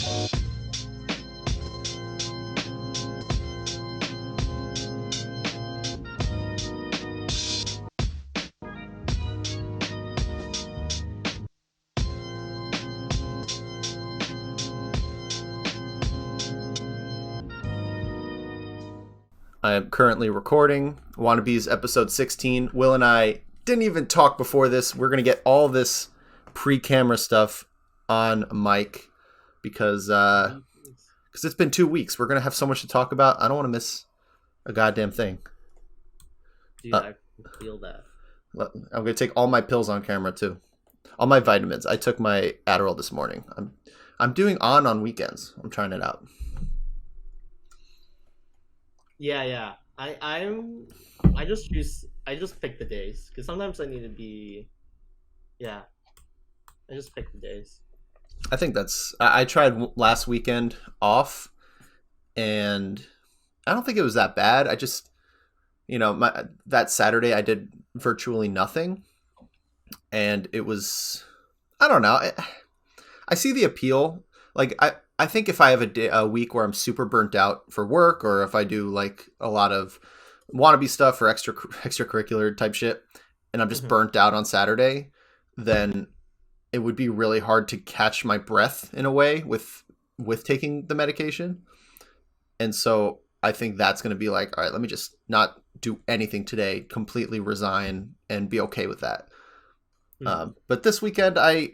I am currently recording Wannabes episode 16. Will and I didn't even talk before this. We're going to get all this pre-camera stuff on mic because it's been 2 weeks. We're going to have so much to talk about. I don't want to miss a goddamn thing. Dude, I feel that. I'm going to take all my pills on camera too. All my vitamins. I took my Adderall this morning. I'm doing on weekends. I'm trying it out. Yeah. I just pick the days because sometimes I need to be. Yeah, I just pick the days. I think I tried last weekend off, and I don't think it was that bad. I just, that Saturday I did virtually nothing, and it was, I don't know. I see the appeal. Like I think if I have a week where I'm super burnt out for work, or if I do like a lot of wannabe stuff or extracurricular type shit, and I'm just burnt out on Saturday, then it would be really hard to catch my breath in a way with taking the medication. And so I think that's going to be like, all right, let me just not do anything today, completely resign and be okay with that. But this weekend, I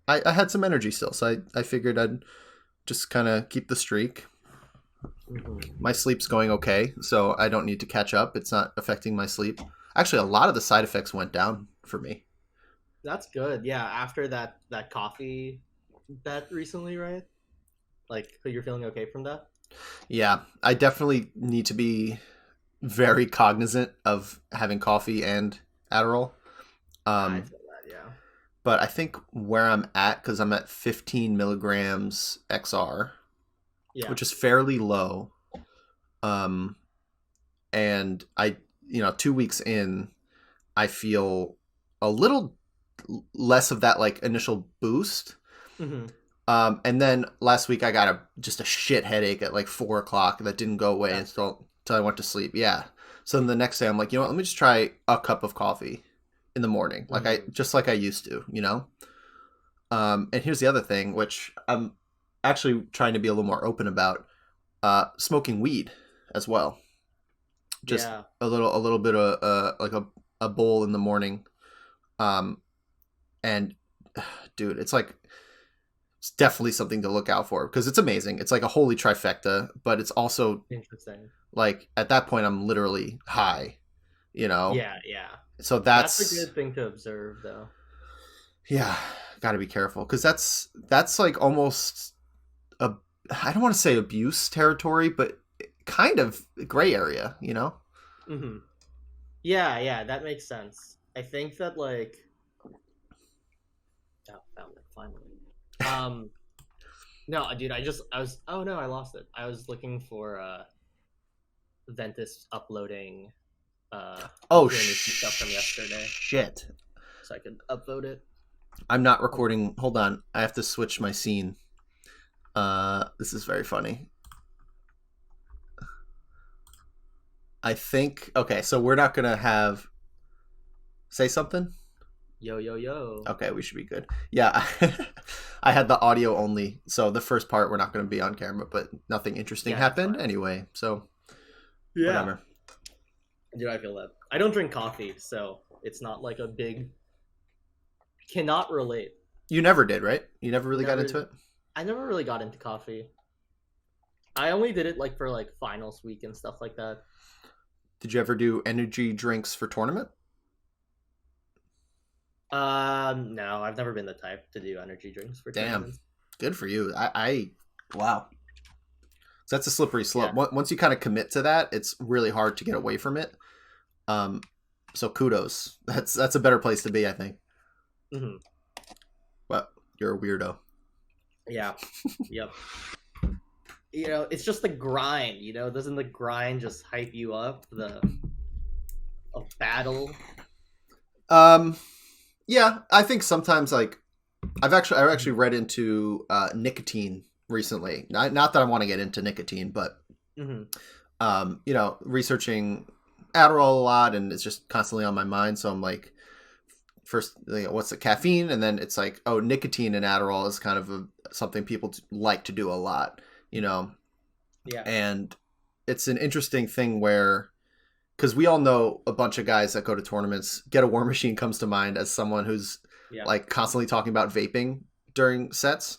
had some energy still, so I figured I'd just kind of keep the streak. My sleep's going okay, so I don't need to catch up. It's not affecting my sleep. Actually, a lot of the side effects went down for me. That's good. Yeah, after that coffee bet recently, right? Like, you're feeling okay from that? Yeah, I definitely need to be very cognizant of having coffee and Adderall. I feel that, yeah. But I think where I'm at, because I'm at 15 milligrams XR, which is fairly low. And I, 2 weeks in, I feel a little less of that like initial boost. And then last week I got just a shit headache at like 4 o'clock that didn't go away until I went to sleep. Yeah. So then the next day I'm like, let me just try a cup of coffee in the morning, like I used to, and here's the other thing, which I'm actually trying to be a little more open about, smoking weed as well. Just a little bit of like a bowl in the morning. And dude, it's definitely something to look out for because it's amazing. It's like a holy trifecta, but it's also interesting. Like at that point I'm literally high, Yeah. So that's a good thing to observe, though. Yeah, got to be careful because that's like almost I don't want to say abuse territory, but kind of gray area, Yeah, that makes sense. I think that like, found it finally. No, dude, I lost it. I was looking for Ventus uploading. Stuff from yesterday. Shit. So I could upload it. I'm not recording. Hold on. I have to switch my scene. This is very funny. I think. Okay, so we're not gonna have. Say something. Yo. Okay, we should be good. Yeah, I had the audio only, so the first part we're not gonna be on camera, but nothing interesting happened anyway. So. Yeah. Whatever. Dude, I feel that. I don't drink coffee, so it's not like a big... Cannot relate. You never did, right? You never really got into it? I never really got into coffee. I only did it like for like finals week and stuff like that. Did you ever do energy drinks for tournament? No, I've never been the type to do energy drinks for tournaments. Good for you. Wow. So that's a slippery slope. Yeah. Once you kind of commit to that, it's really hard to get away from it. So kudos. That's a better place to be, I think. But you're a weirdo. Yeah. Yep. It's just the grind. Doesn't the grind just hype you up? A battle. Yeah, I think sometimes like I actually read into nicotine recently. Not that I want to get into nicotine, but Mm-hmm. you know, researching Adderall a lot, and it's just constantly on my mind. So I'm like, first, you know, what's the caffeine, and then it's like, oh, nicotine and Adderall is kind of something people like to do a lot, you know, Yeah. and it's an interesting thing where, because we all know a bunch of guys that go to tournaments. Get a War Machine comes to mind as someone who's Yeah. like constantly talking about vaping during sets.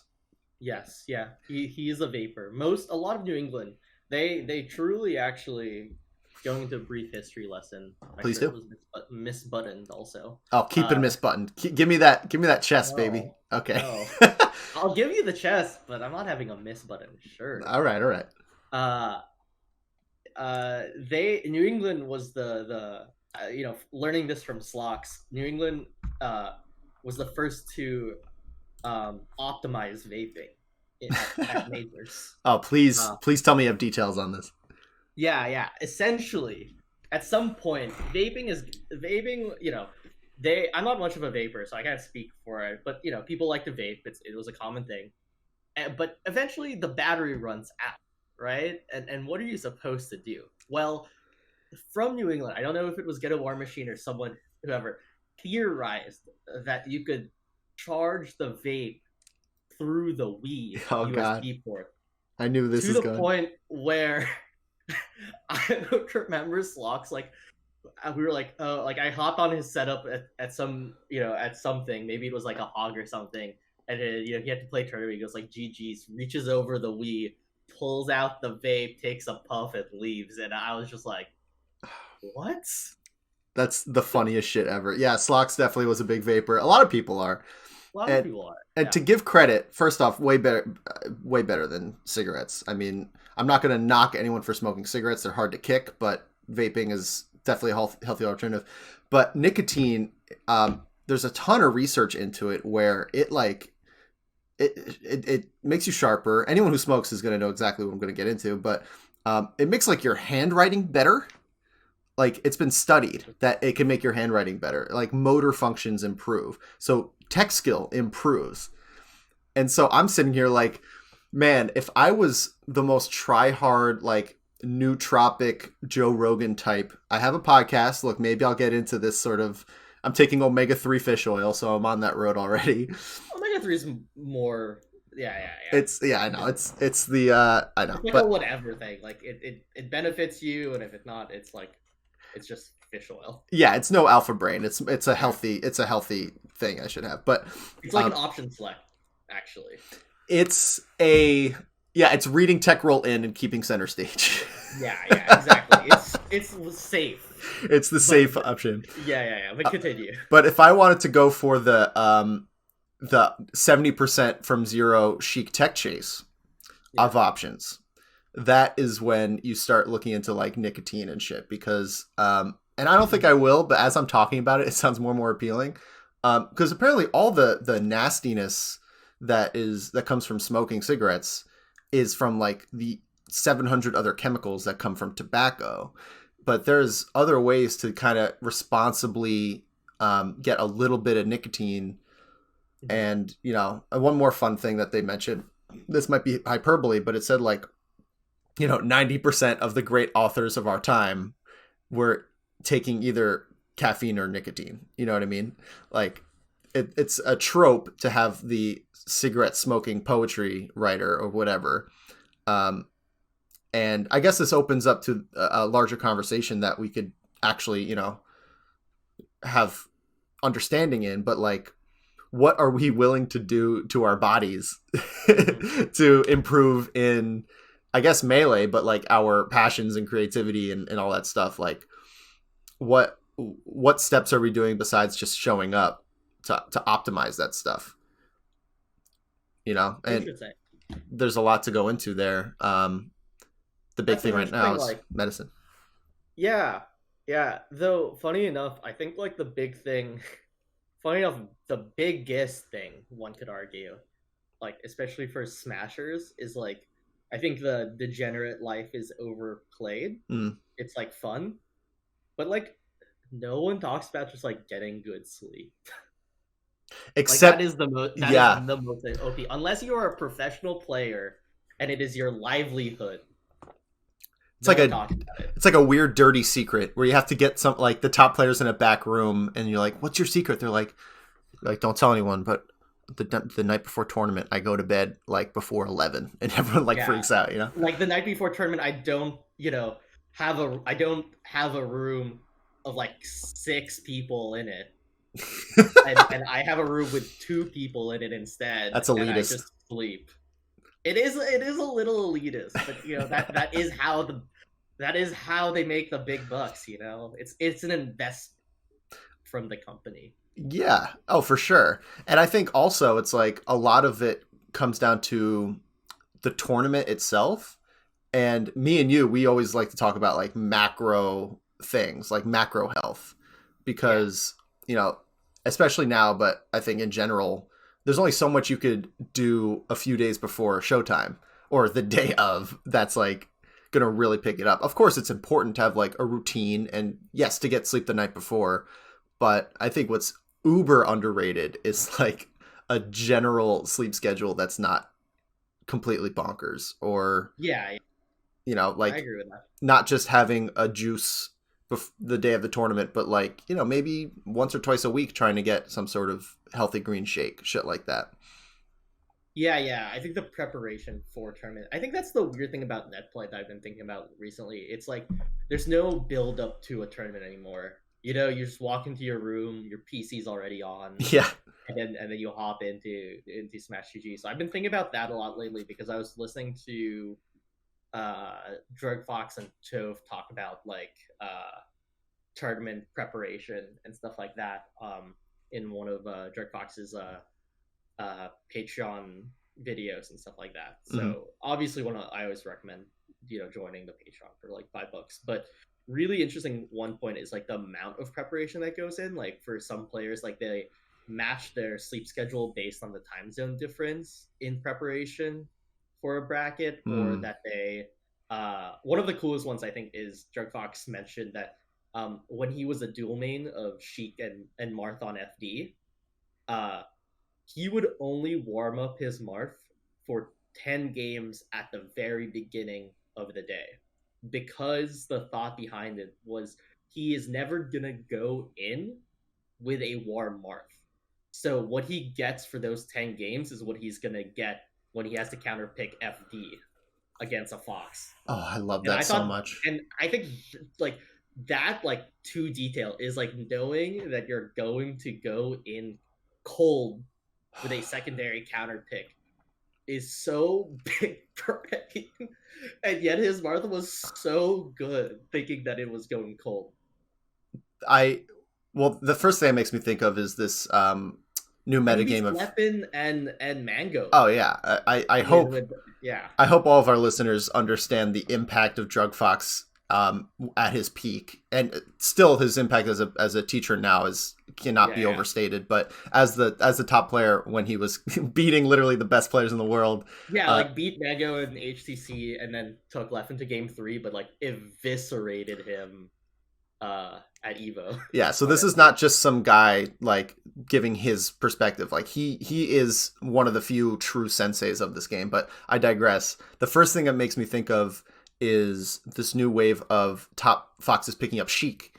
Yes. Yeah. He is a vapor. A lot of New England, they truly actually going into a brief history lesson. My Please shirt do. was misbuttoned also. Oh, keep it Uh, misbuttoned. Give me that. Give me that chest, baby. no, Okay. no. I'll give you the chest, but I'm not having a misbuttoned shirt. All right. All right. Uh, they New England was learning this from Slocks. New England was the first to optimize vaping at majors. Oh, please, Uh, please tell me you have details on this. yeah, yeah. Essentially, at some point, vaping. I'm not much of a vapor, so I can't speak for it. But people like to vape. It was a common thing. But eventually, the battery runs out, right? And what are you supposed to do? Well, from New England, I don't know if it was Get a War Machine or someone whoever theorized that you could charge the vape through the Wii Oh God, USB port I knew this to is the going. point where I remember Slocks like we were like like I hopped on his setup at some at something, maybe it was like a hog or something, and he had to play tournament. He goes like GG's, reaches over the Wii, pulls out the vape, takes a puff, and leaves, and I was just like, what? That's the funniest shit ever. Yeah, Slocks definitely was a big vapor. A lot of people are, A lot of and people are. and Yeah. to give credit, first off, way better than cigarettes. I mean, I'm not going to knock anyone for smoking cigarettes; they're hard to kick, but vaping is definitely a healthy alternative. But nicotine, there's a ton of research into it where it makes you sharper. Anyone who smokes is going to know exactly what I'm going to get into, but it makes like your handwriting better. Like it's been studied that it can make your handwriting better. Like motor functions improve, so text skill improves. And so I'm sitting here like, man, if I was the most try hard like nootropic Joe Rogan type, I have a podcast. Look, maybe I'll get into this sort of. I'm taking omega-3 fish oil, so I'm on that road already. Omega 3 is more. Yeah, yeah, yeah. It's I know it's the I know, It's like a but whatever thing. Like it benefits you, and if it's not, it's like it's just fish oil. yeah, it's no alpha brain. It's a healthy thing I should have. But It's like an option select, actually. it's it's reading tech roll in and keeping center stage. Yeah, yeah, exactly. It's safe. It's the safe option. Yeah. But continue. But if I wanted to go for the 70% from zero chic tech chase of options, that is when you start looking into like nicotine and shit, because and I don't think I will, but as I'm talking about it, it sounds more and more appealing, because apparently all the nastiness that comes from smoking cigarettes is from like the 700 other chemicals that come from tobacco. But there's other ways to kind of responsibly get a little bit of nicotine. And one more fun thing that they mentioned, this might be hyperbole, but it said like 90% of the great authors of our time were taking either caffeine or nicotine. You know what I mean? Like it's a trope to have the cigarette smoking poetry writer or whatever. And I guess this opens up to a larger conversation that we could actually, have understanding in, but like, what are we willing to do to our bodies to improve in, I guess, melee, but like our passions and creativity and all that stuff? Like what steps are we doing besides just showing up to optimize that stuff? And there's a lot to go into there. The big thing right now is medicine. Yeah. Though, funny enough, I think like the big thing, funny enough, the biggest thing one could argue, like especially for smashers, is like I think the degenerate life is overplayed. It's like fun, but like no one talks about just like getting good sleep. Like that Except, is the most yeah, OP. Unless you are a professional player and it is your livelihood, it's no like one a talks about it. it's like a weird dirty secret where you have to get some like the top players in a back room and you're like, "What's your secret?" They're like don't tell anyone, but the night before tournament, I go to bed like before 11 and everyone like Yeah, freaks out, you know? like the night before tournament, I don't have a room of like 6 people in it, and I have a room with 2 people in it instead, That's and I elitist. just sleep. It is a little elitist, but that is how they make the big bucks. It's an investment from the company. Yeah. Oh, for sure. And I think also it's like a lot of it comes down to the tournament itself. And me and you, we always like to talk about like macro things, like macro health, Yeah, because, you know, especially now, but I think in general, there's only so much you could do a few days before showtime or the day of that's like going to really pick it up. Of course, it's important to have like a routine and yes, to get sleep the night before. But I think what's uber underrated is like a general sleep schedule that's not completely bonkers or, yeah, I like agree with that. not just having a juice the day of the tournament, but like, maybe once or twice a week trying to get some sort of healthy green shake, shit like that. Yeah, yeah. I think the preparation for tournament. I think that's the weird thing about netplay that I've been thinking about recently. It's like there's no build up to a tournament anymore. You just walk into your room, your PC's already on, Yeah. and then you hop into Smash GG. So I've been thinking about that a lot lately because I was listening to Drug Fox and Tove talk about like tournament preparation and stuff like that. In one of Drug Fox's Patreon videos and stuff like that. Mm-hmm. So obviously, I always recommend joining the Patreon for like $5. But really interesting one point is like the amount of preparation that goes in. Like for some players, like they match their sleep schedule based on the time zone difference in preparation for a bracket, or Mm. that they one of the coolest ones I think is Drug Fox mentioned that when he was a dual main of Sheik and Marth on FD, uh, he would only warm up his Marth for 10 games at the very beginning of the day because the thought behind it was he is never gonna go in with a warm Marth. So what he gets for those 10 games is what he's gonna get when he has to counter pick FD against a Fox. Oh, I love And that I so thought, much. and I think like that, like to detail is like knowing that you're going to go in cold with a secondary counter pick is so big brain. And yet his Martha was so good thinking that it was going cold. I Well, the first thing that makes me think of is this new And he beats metagame of. Leppin and Mango. Oh yeah, I hope Yeah. I hope all of our listeners understand the impact of Drug Fox at his peak, and still his impact as a teacher now is cannot Yeah, be yeah. overstated. But as the top player when he was beating literally the best players in the world, Yeah, uh, like beat Mango in HTC and then took Leffen to game 3, but like eviscerated him at Evo. yeah. So on this is FD. not just some guy like giving his perspective. Like he is one of the few true senseis of this game. But I digress. The first thing that makes me think of is this new wave of top foxes picking up Sheik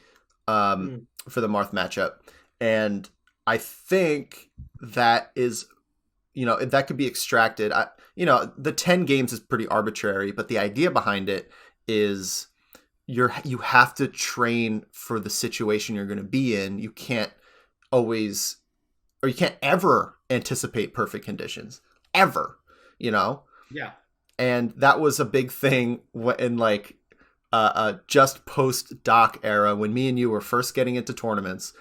Mm. for the Marth matchup. And I think that is, that could be extracted. The 10 games is pretty arbitrary, but the idea behind it is you have to train for the situation you're going to be in. You can't always, or you can't ever anticipate perfect conditions ever, you know? Yeah. And that was a big thing in like just post doc era when me and you were first getting into tournaments.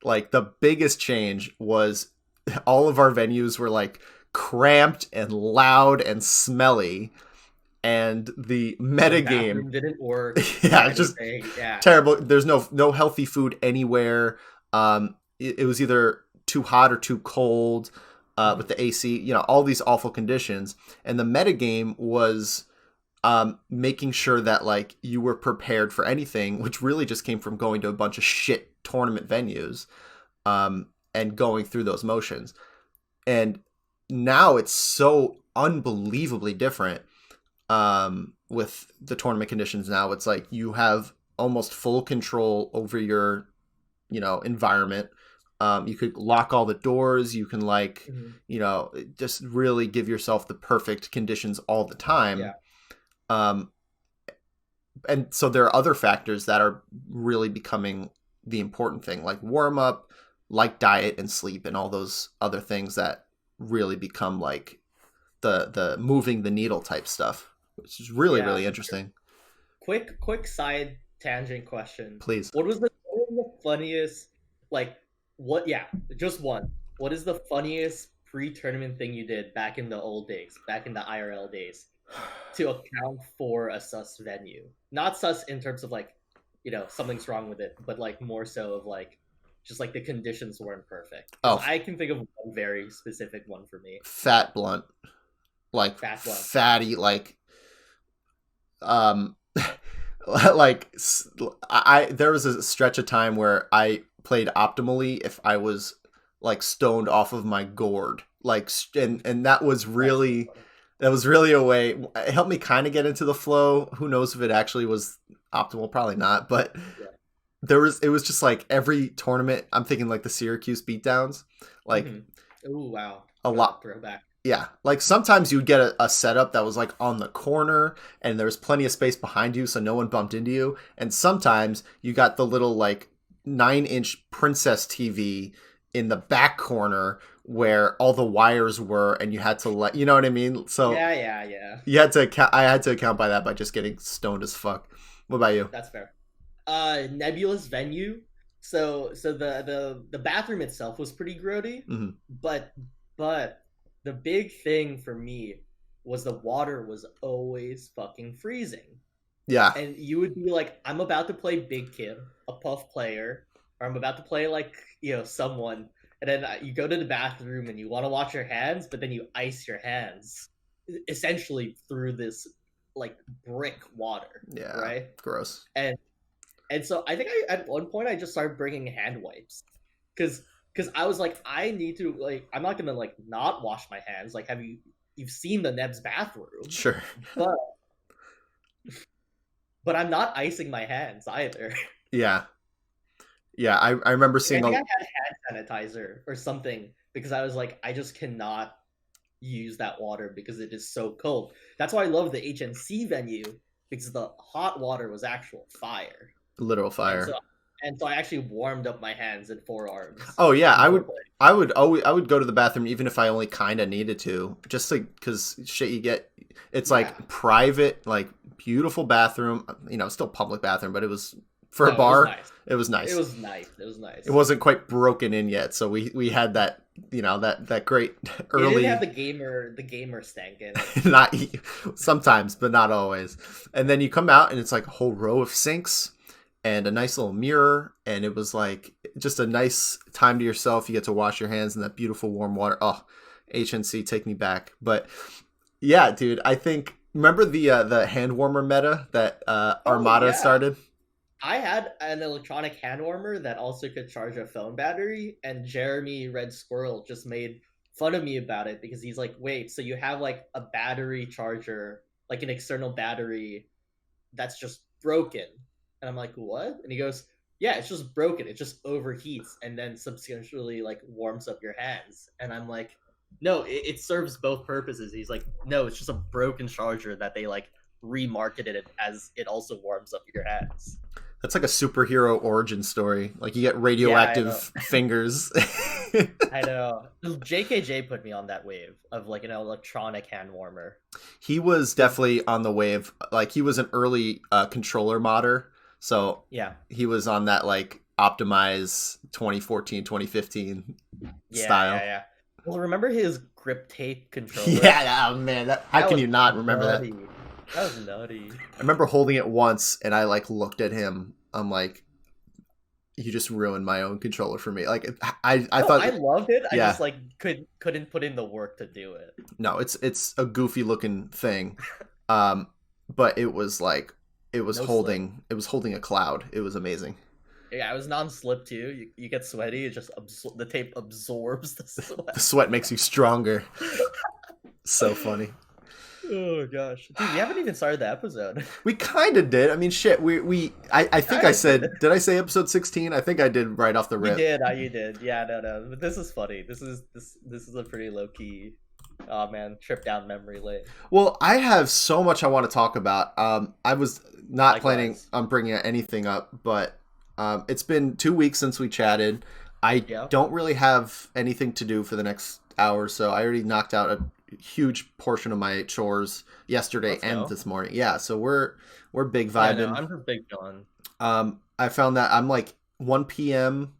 Like the biggest change was all of our venues were like cramped and loud and smelly, and the The metagame, bathroom didn't work or yeah, it's just anything. Yeah. terrible. There's no healthy food anywhere. It was either too hot or too cold with the AC. All these awful conditions, and the metagame was making sure that like you were prepared for anything, which really just came from going to a bunch of shit tournament venues. and going through those motions. And now it's so unbelievably different with the tournament conditions. Now it's like you have almost full control over your, environment. You could lock all the doors. You can just really give yourself the perfect conditions all the time. Yeah. And so there are other factors that are really becoming the important thing, like warm up, like diet and sleep, and all those other things that really become like the moving the needle type stuff, which is really, really interesting. Quick side tangent question. Please. What was the funniest, just one. What is the funniest pre-tournament thing you did back in the old days, back in the IRL days, to account for a sus venue? Not sus in terms of something's wrong with it, but more so of just the conditions weren't perfect. I can think of one very specific one for me. Fat blunt. Fat blunt. Fatty, there was a stretch of time where I played optimally if I was stoned off of my gourd, and that was really a way. It helped me kind of get into the flow. Who knows if it actually was optimal? Probably not, but it was just every tournament. I'm thinking the Syracuse beatdowns, Oh wow, a lot throwback. Yeah, sometimes you'd get a setup that was on the corner and there was plenty of space behind you so no one bumped into you. And sometimes you got the little 9-inch princess TV in the back corner where all the wires were, and you had to you know what I mean? So yeah. I had to account by that by just getting stoned as fuck. What about you? That's fair. Nebulous venue. So the bathroom itself was pretty grody, but the big thing for me was the water was always fucking freezing. Yeah. And you would be I'm about to play Big Kid, a puff player, or I'm about to play someone, and then you go to the bathroom and you want to wash your hands, but then you ice your hands essentially through this brick water. Yeah. Right? Gross. And so I think at one point I just started bringing hand wipes. Because I was I need to, I'm not gonna not wash my hands. You've seen the Neb's bathroom? Sure. But I'm not icing my hands either. Yeah. I remember seeing. I think I had hand sanitizer or something because I was I just cannot use that water because it is so cold. That's why I love the HNC venue, because the hot water was actual fire. Literal fire. And so I actually warmed up my hands and forearms. Oh yeah, I would go to the bathroom even if I only kind of needed to, just because shit you get. It's private, beautiful bathroom. Still public bathroom, but it was for a bar. It was nice. It was nice. It wasn't quite broken in yet, so we had that. That great early. You didn't have the gamer stank in it. Not sometimes, but not always. And then you come out and it's a whole row of sinks and a nice little mirror, and it was just a nice time to yourself. You get to wash your hands in that beautiful warm water. Oh, HNC, take me back. But yeah, dude, I think, remember the hand warmer meta that Armada started? I had an electronic hand warmer that also could charge a phone battery, and Jeremy Red Squirrel just made fun of me about it because he's wait, so you have a battery charger, an external battery that's just broken. And I'm what? And he goes, yeah, it's just broken. It just overheats and then substantially warms up your hands. And I'm no, it serves both purposes. He's no, it's just a broken charger that they remarketed it as it also warms up your hands. That's a superhero origin story. You get radioactive fingers. I know. JKJ put me on that wave of an electronic hand warmer. He was definitely on the wave. He was an early controller modder. So yeah, he was on that optimize 2014, 2015 style. Yeah. Well, remember his grip tape controller? Yeah, oh man, how can you not remember nutty. That was nutty. I remember holding it once, and I looked at him. I'm you just ruined my own controller for me. I thought I loved it. I just couldn't put in the work to do it. No, it's a goofy looking thing, but it was holding a cloud. It was amazing. Yeah, it was non-slip too. You get sweaty. It just the tape absorbs the The sweat. sweat makes you stronger. So funny. Oh gosh, dude, we haven't even started the episode. We kind of did. I mean, shit. I think Kind I of did. said. Did I say episode 16? I think I did right off the You rip. did. You did. Yeah, no. But this is funny. This is a pretty low key. Oh man, trip down memory lane. Well, I have so much I want to talk about. I was not planning Likewise. on bringing anything up, but it's been 2 weeks since we chatted. I Yeah. don't really have anything to do for the next hour, so I already knocked out a huge portion of my chores yesterday Let's and go. this morning. Yeah, so we're big Yeah, no, vibing. I'm just big John. I found that I'm like 1 p.m.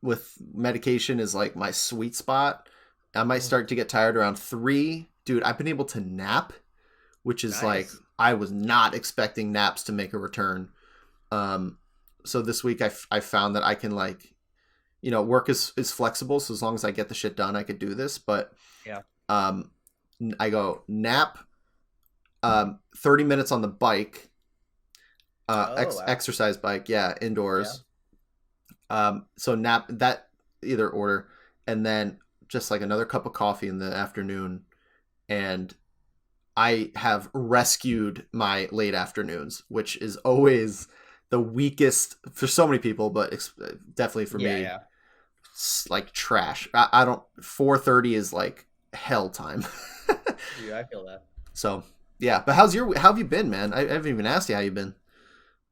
With medication is like my sweet spot. I might start to get tired around 3. Dude, I've been able to nap, which is like Nice. I was not expecting naps to make a return. So this week I found that I can like, work is flexible. So as long as I get the shit done, I could do this. But Yeah. I go nap, 30 minutes on the bike, Wow. exercise bike. Yeah. Indoors. So nap that either order, and then just like another cup of coffee in the afternoon. And I have rescued my late afternoons, which is always the weakest for so many people, but definitely for me, Yeah. it's like trash. I don't, 4:30 is like hell time. Yeah, I feel that. So yeah, but how have you been, man? I haven't even asked you how you've been.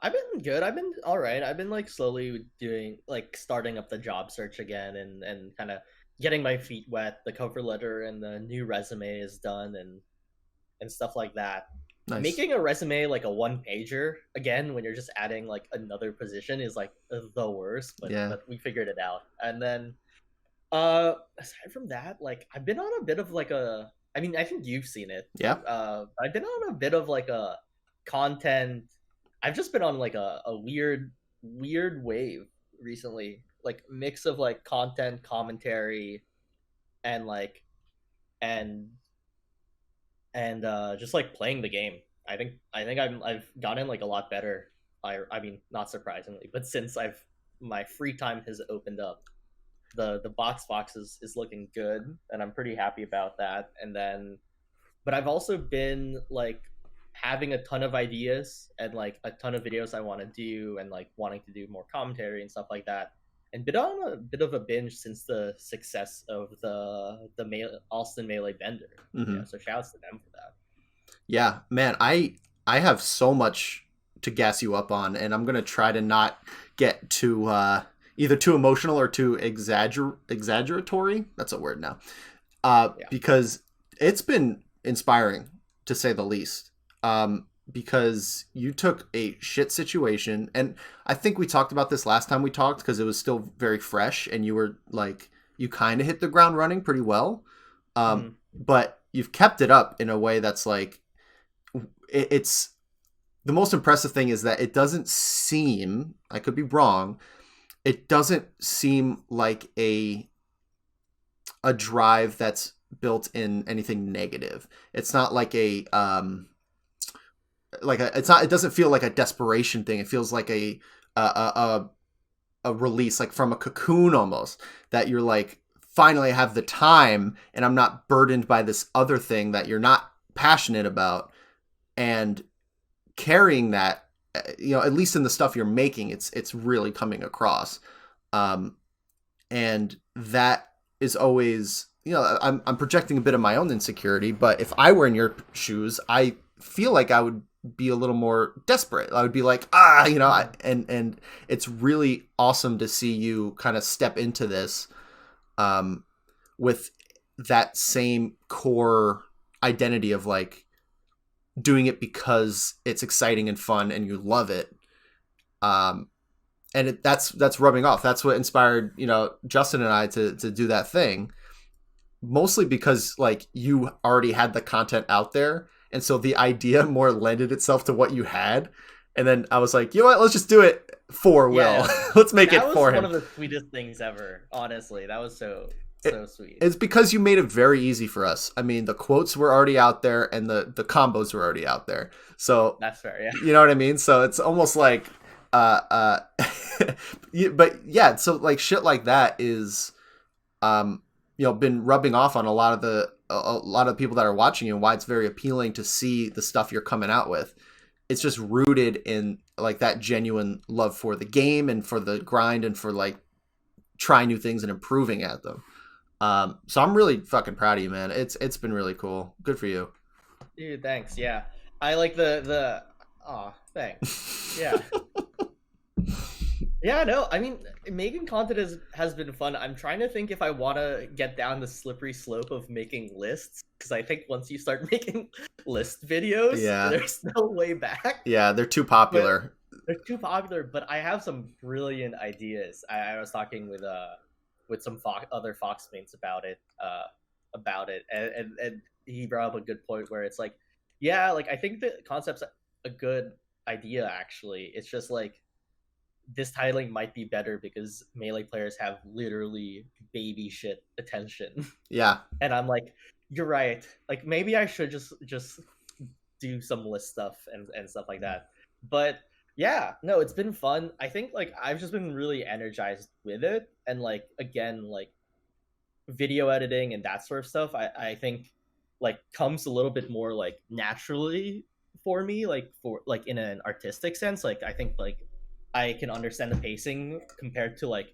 I've been good. I've been all right. I've been like slowly doing like starting up the job search again and kind of getting my feet wet. The cover letter and the new resume is done and stuff like that. Nice. Making a resume like a one pager again when you're just adding like another position is like the worst, Yeah. but we figured it out. And then aside from that, like I've been on a bit of like a I mean, I think you've seen it. Yeah. I've been on a bit of like a content I've just been on like a weird wave recently. Like mix of like content, commentary, and like and just like playing the game. I think I've gotten like a lot better. I mean not surprisingly, but since my free time has opened up, the box is looking good and I'm pretty happy about that. And then but I've also been like having a ton of ideas and like a ton of videos I want to do and like wanting to do more commentary and stuff like that. And been on a bit of a binge since the success of the Austin Melee Bender. Mm-hmm. Yeah, so shouts to them for that. Yeah, man, I have so much to gas you up on, and I'm gonna try to not get too either too emotional or too exaggeratory. That's a word now, because it's been inspiring to say the least. Because you took a shit situation, and I think we talked about this last time we talked because it was still very fresh, and you were like you kind of hit the ground running pretty well, but you've kept it up in a way that's like it's the most impressive thing is that it doesn't seem, I could be wrong, it doesn't seem like a drive that's built in anything negative. It's not like it doesn't feel like a desperation thing. It feels like a release, like from a cocoon almost, that you're like, finally I have the time and I'm not burdened by this other thing that you're not passionate about, and carrying that, at least in the stuff you're making, it's really coming across. And that is always, I'm projecting a bit of my own insecurity, but if I were in your shoes, I feel like I would be a little more desperate. I would be like, and it's really awesome to see you kind of step into this with that same core identity of like doing it because it's exciting and fun and you love it. And that's rubbing off. That's what inspired, Justin and I to do that thing, mostly because like you already had the content out there. And so the idea more lended itself to what you had. And then I was like, you know what? Let's just do it for Will. Let's make it for him. That was one of the sweetest things ever. Honestly, that was so sweet. It's because you made it very easy for us. I mean, the quotes were already out there and the combos were already out there. So that's fair. Yeah. You know what I mean? So it's almost like uh, but yeah, so like shit like that is, been rubbing off on a lot of people that are watching you, and why it's very appealing to see the stuff you're coming out with. It's just rooted in like that genuine love for the game and for the grind and for like trying new things and improving at them. So I'm really fucking proud of you, man. It's been really cool. Good for you. Dude, thanks. Yeah. I like the aw, thanks. Yeah. Yeah, no, I mean, making content has been fun. I'm trying to think if I want to get down the slippery slope of making lists, because I think once you start making list videos, Yeah. there's no way back. Yeah, they're too popular. They're too popular, but I have some brilliant ideas. I was talking with some other Fox mates about it, and he brought up a good point where it's like, yeah, like I think the concept's a good idea actually. It's just like this titling might be better because melee players have literally baby shit attention. Yeah. And I'm like, you're right. Like maybe I should just do some list stuff and stuff like that. But yeah, no, it's been fun. I think like I've just been really energized with it, and like again, like video editing and that sort of stuff, I think like comes a little bit more like naturally for me, like for like in an artistic sense. Like I think like I can understand the pacing compared to like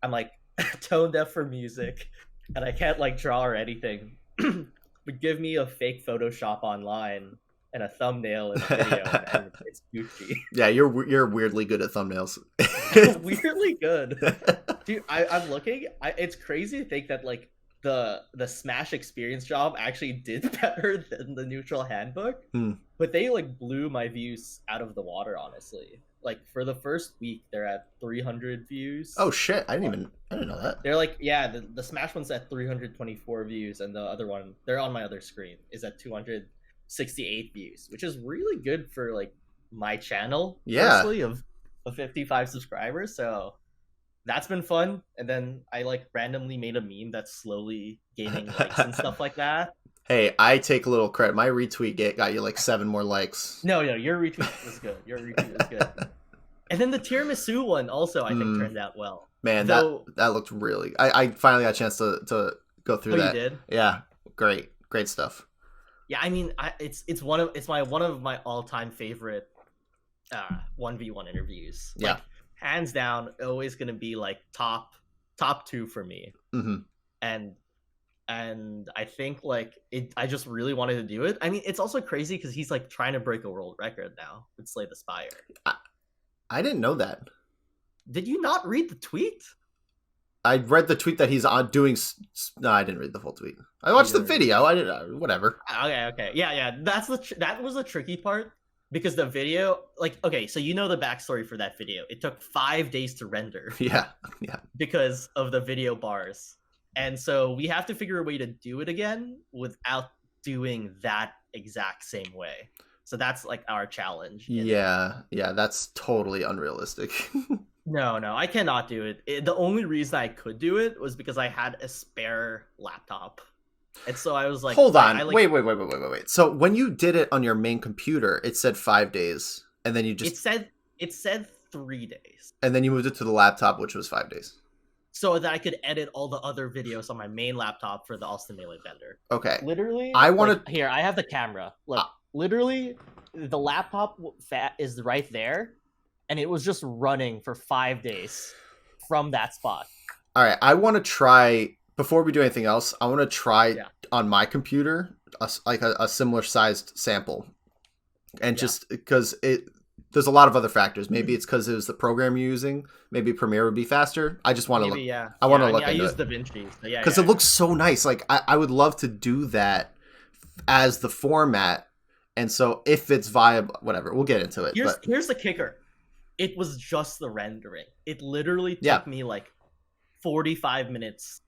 I'm like tone deaf for music and I can't like draw or anything. But give me a fake Photoshop online and a thumbnail in a video and it's Gucci. Yeah, you're weirdly good at thumbnails. Weirdly good. Dude, I'm looking. It's crazy to think that like the Smash experience job actually did better than the Neutral Handbook. But they like blew my views out of the water, honestly. Like for the first week, they're at 300 views. Oh shit! I didn't know that. They're like, yeah, the Smash one's at 324 views, and the other one, they're on my other screen, is at 268 views, which is really good for like my channel. Yeah. Personally, of 55 subscribers. So that's been fun. And then I like randomly made a meme that's slowly gaining likes and stuff like that. Hey, I take a little credit. My retweet got you like 7 more likes. No, your retweet was good. Your retweet was good. And then the tiramisu one also, I think, turned out well. Man, that looked really. I finally got a chance to go through that. You did? Yeah, great stuff. Yeah, I mean, it's one of my all-time favorite 1v1 interviews. Like, yeah, hands down, always gonna be like top 2 for me. And I think like I just really wanted to do it. I mean, it's also crazy because he's like trying to break a world record now with Slay the Spire. I didn't know that. Did you not read the tweet? I read the tweet that he's on doing. No, I didn't read the full tweet. I watched the video. I didn't. Whatever. Okay. Yeah. That was the tricky part because the video, like, okay, so you know the backstory for that video. It took 5 days to render. Yeah. Because of the video bars. And so we have to figure a way to do it again without doing that exact same way. So that's like our challenge. Yeah, that's totally unrealistic. No, I cannot do it. The only reason I could do it was because I had a spare laptop. And so I was like, hold on. Wait. So when you did it on your main computer, it said 5 days, and then you just it said 3 days. And then you moved it to the laptop, which was 5 days. So that I could edit all the other videos on my main laptop for the Austin Melee Bender. Okay. Literally, I want to. Here, I have the camera. Look, literally, the laptop is right there, and it was just running for 5 days from that spot. All right, I want to try before we do anything else. I want to try on my computer a similar sized sample, and just because there's a lot of other factors. Maybe it's because it was the program you're using. Maybe Premiere would be faster. I just want to look. I want to look into it. I use DaVinci. Because it looks so nice. Like I would love to do that as the format. And so if it's viable, whatever, we'll get into it. Here's the kicker. It was just the rendering. It literally took me like 45 minutes.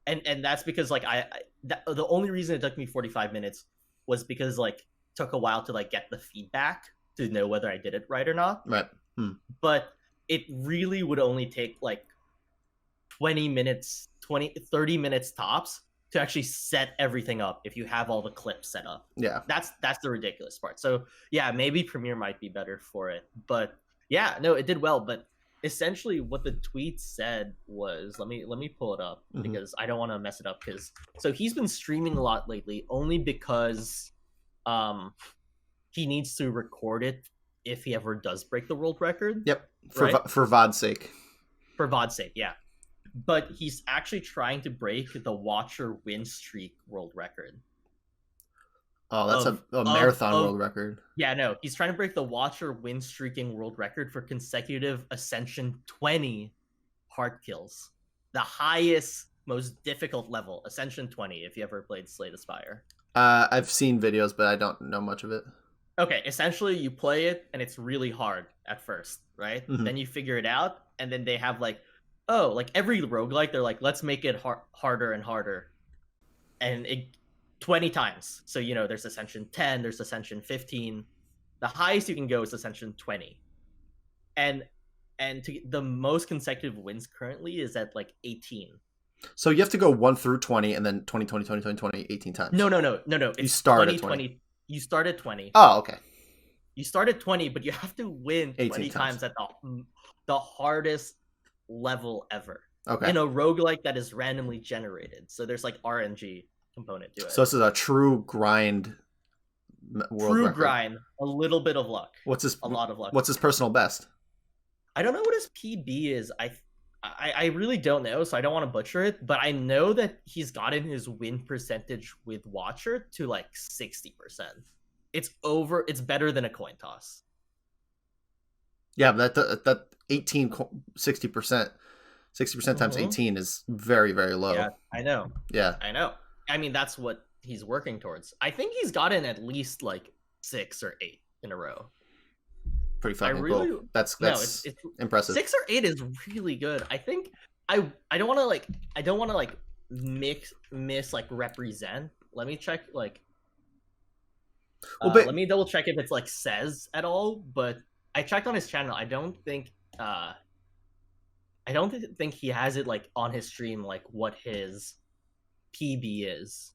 And that's because like the only reason it took me 45 minutes was because like it took a while to like get the feedback to know whether I did it right or not. Right. But it really would only take like 30 minutes tops to actually set everything up if you have all the clips set up. Yeah. That's the ridiculous part. So yeah, maybe Premiere might be better for it. But Yeah, no, it did well, but essentially what the tweet said was, let me pull it up Hmm. because I don't want to mess it up. Because so he's been streaming a lot lately, only because um he needs to record it if he ever does break the world record, Yep, right? for VOD's sake. For VOD's sake, yeah. But he's actually trying to break the watcher win streak world record Oh, that's of a marathon of world record. yeah, no, he's trying to break the watcher win streaking world record for consecutive Ascension 20 heart kills. The highest, most difficult level, Ascension 20, if you ever played Slay the Spire. I've seen videos, but I don't know much of it. Okay, essentially you play it and it's really hard at first, right? Mhm. Then you figure it out, and then they have like, oh, like every roguelike, they're like, let's make it harder and harder. And it 20 times. So, you know, there's Ascension 10, there's Ascension 15. The highest you can go is Ascension 20. And the most consecutive wins currently is at like 18. So you have to go 1 through 20 and then 20, 20, 20, 20, 20, 18 times. No. You It's start 20, at 20. 20. You start at 20. Oh, okay. You start at 20, but you have to win 18 20 times. times at the hardest level ever. Okay. In a roguelike that is randomly generated. So there's like RNG component to it. So this is a true grind world True record. grind, a little bit of luck. What's his A lot of luck. What's his personal best? I don't know what his PB is. I really don't know, so I don't want to butcher it, but I know that he's gotten his win percentage with Watcher to like 60%. It's better than a coin toss. Yeah, but that 18 60%. 60% times 18 is very, very low. Yeah, I know. Yeah. I know. I mean, that's what he's working towards. I think he's gotten at least like 6 or 8 in a row. Pretty fucking cool. That's it's impressive. 6 or 8 is really good. I think I don't want to like miss like represent. Let me check like let me double check if it's like says at all, but I checked on his channel. I don't think he has it like on his stream like what his PB is.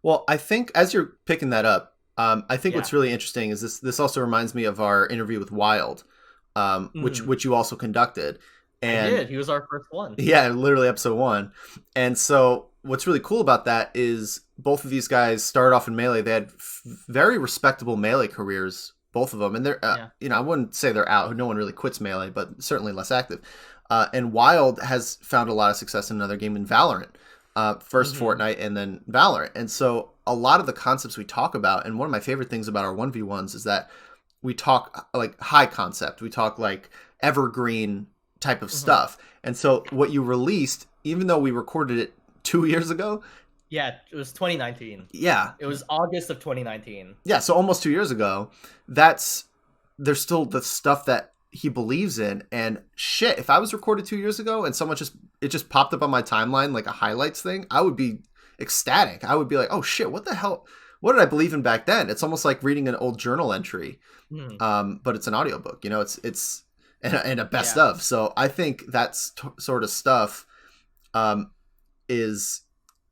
Well, I think as you're picking that up, I think what's really interesting is this also reminds me of our interview with Wilde, which you also conducted. And I did. He was our first one. Yeah, literally episode 1. And so what's really cool about that is both of these guys started off in Melee. They had very respectable Melee careers, both of them. And they're, you know, I wouldn't say they're out. No one really quits Melee, but certainly less active. And Wilde has found a lot of success in another game in Valorant. First Fortnite and then Valorant. And so a lot of the concepts we talk about, and one of my favorite things about our 1v1s is that we talk like high concept. We talk like evergreen type of stuff. And so what you released, even though we recorded it 2 years ago. Yeah, it was 2019. Yeah. It was August of 2019. Yeah, so almost 2 years ago. There's still the stuff that he believes in, and shit, if I was recorded 2 years ago and someone just popped up on my timeline like a highlights thing, I would be ecstatic. I would be like, oh shit, what the hell, what did I believe in back then? It's almost like reading an old journal entry, but it's an audiobook, you know, it's and a best of. So I think that's sort of stuff is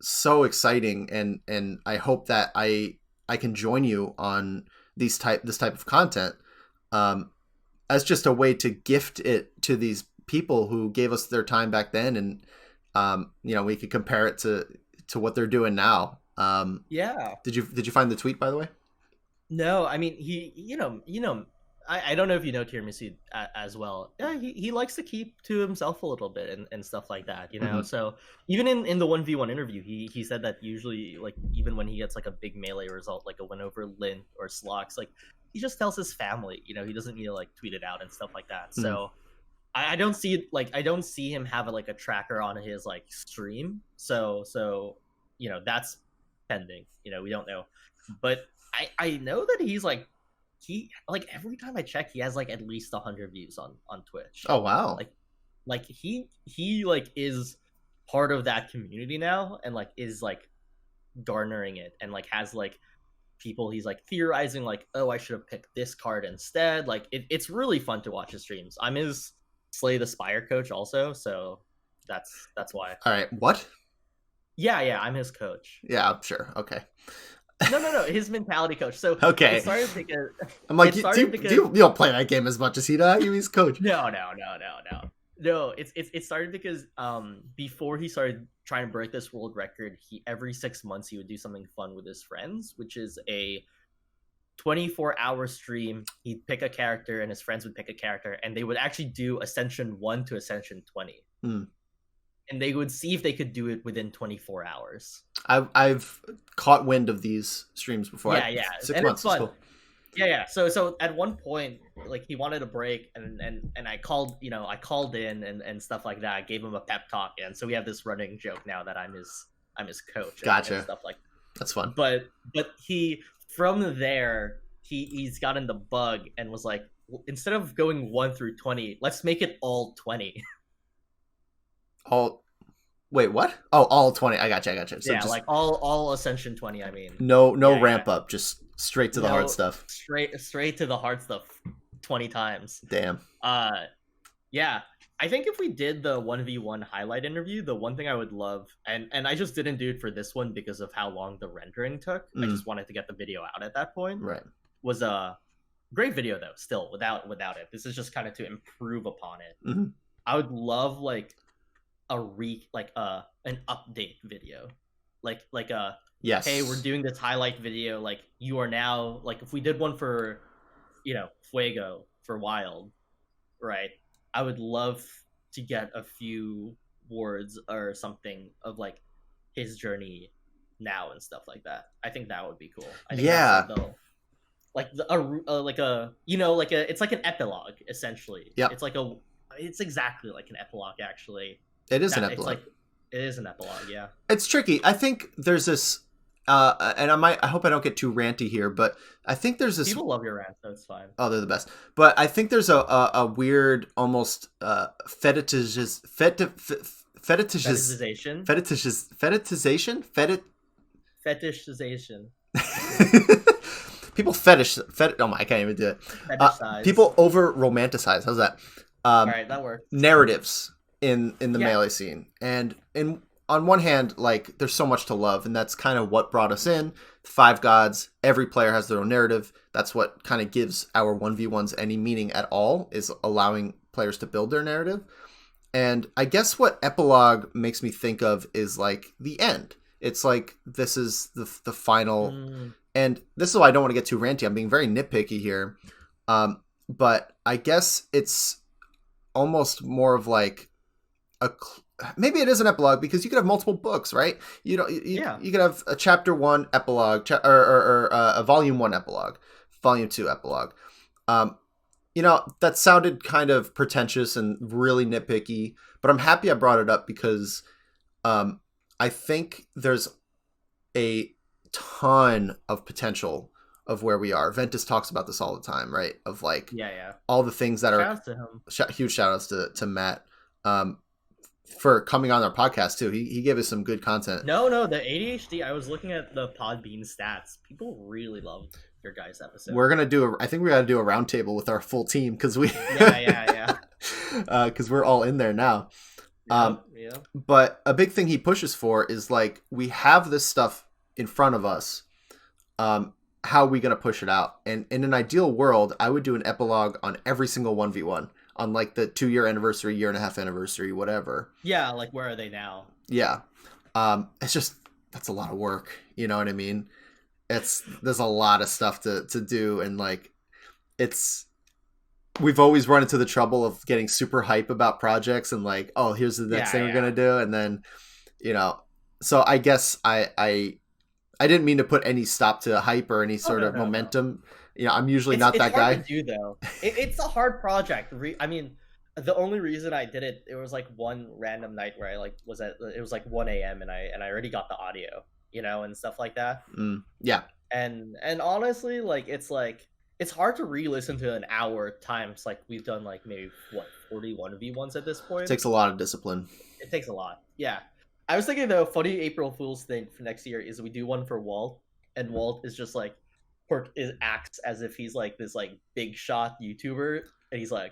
so exciting, and I hope that I can join you on this type of content as just a way to gift it to these people who gave us their time back then, and you know, we could compare it to what they're doing now. Did you find the tweet, by the way? No, I mean, I don't know if you know Tiramisu as well. Yeah, he likes to keep to himself a little bit and stuff like that, you know. So even in the 1v1 interview, he said that usually, like, even when he gets like a big Melee result, like a win over Lint or Slox, like, he just tells his family, you know, he doesn't need to like tweet it out and stuff like that. So I don't see him have like a tracker on his like stream. So you know, that's pending. You know, we don't know, but I know that he's like, he like every time I check, he has like at least 100 views on Twitch. Oh wow! Like he like is part of that community now, and like is like garnering it, and like has like people he's like theorizing like, oh, I should have picked this card instead. Like it's really fun to watch his streams. I'm his Slay the Spire coach also, so that's why. All right, what? Yeah, I'm his coach. Yeah, I'm sure. Okay. No. His mentality coach. So Okay. it started because I'm like, it started you don't play that game as much as he does. He's coach. no. No, it started because before he started trying to break this world record, he every 6 months he would do something fun with his friends, which is a 24-hour stream. He'd pick a character and his friends would pick a character, and they would actually do Ascension 1 to Ascension 20. And they would see if they could do it within 24 hours. I've caught wind of these streams before. Yeah. 6 and months. It's fun. Cool. Yeah. So at one point, like he wanted a break, and I called, I called in and stuff like that. I gave him a pep talk, and so we have this running joke now that I'm his coach. Gotcha. And stuff like that. That's fun. But he from there he's gotten the bug and was like, instead of going 1 through 20, let's make it all 20. Wait, what? Oh, all 20. I gotcha. So yeah, just, like all Ascension 20. I mean, no ramp up, just straight to the hard stuff. Straight to the hard stuff, 20 times. Damn. Yeah. I think if we did the 1v1 highlight interview, the one thing I would love, and I just didn't do it for this one because of how long the rendering took. I just wanted to get the video out at that point. Right. Was a great video though. Still, without it, this is just kind of to improve upon it. Mm-hmm. I would love like an update video, like a yes. Hey, we're doing this highlight video. Like you are now like if we did one for, Fuego for Wilde, right? I would love to get a few words or something of like his journey now and stuff like that. I think that would be cool. I think it's like an epilogue essentially. Yeah. It's exactly like an epilogue actually. It is an epilogue. It is an epilogue, yeah. It's tricky. I think there's this and I hope I don't get too ranty here, but I think there's this. People love your rant, so it's fine. Oh, they're the best. But I think there's a weird, almost fetishization. People oh my, I can't even do it. People over romanticize. How's that? All right, that works. Narratives in the melee scene, and on one hand, like there's so much to love, and that's kind of what brought us in. 5 gods, every player has their own narrative. That's what kind of gives our 1v1s any meaning at all, is allowing players to build their narrative. And I guess what epilogue makes me think of is like the end. It's like this is the final, and this is why I don't want to get too ranty. I'm being very nitpicky here, but I guess it's almost more of like maybe it is an epilogue because you could have multiple books, right? You could have a chapter 1 epilogue or a volume 1 epilogue, volume 2 epilogue. That sounded kind of pretentious and really nitpicky, but I'm happy I brought it up because I think there's a ton of potential of where we are. Ventus talks about this all the time, right? Of like all the things that shout outs to him. Huge shout outs to Matt for coming on our podcast too. He gave us some good content. No, the ADHD. I was looking at the Podbean stats. People really loved your guys' episode. We're gonna I think we gotta do a roundtable with our full team because we because we're all in there now. Yeah. But a big thing he pushes for is like we have this stuff in front of us. How are we gonna push it out? And in an ideal world, I would do an epilogue on every single 1v1. On like the 2-year anniversary, 1.5 year anniversary, whatever. Yeah, like where are they now? Yeah. It's just, that's a lot of work. You know what I mean? There's a lot of stuff to do. And like, we've always run into the trouble of getting super hype about projects and like, oh, here's the next thing we're going to do. And then, so I guess I didn't mean to put any stop to hype or any sort of momentum. No. I'm usually not that guy. It's hard to do though. It's a hard project. I mean, the only reason I did it was like one random night where I like it was like 1 a.m. and I already got the audio, and stuff like that. Yeah. And honestly, like it's hard to re-listen to an hour times like we've done like maybe 41 v1s at this point. It takes a lot of discipline. It takes a lot. Yeah. I was thinking the funny April Fool's thing for next year is we do one for Walt, and Walt is just like acts as if he's like this like big shot YouTuber, and he's like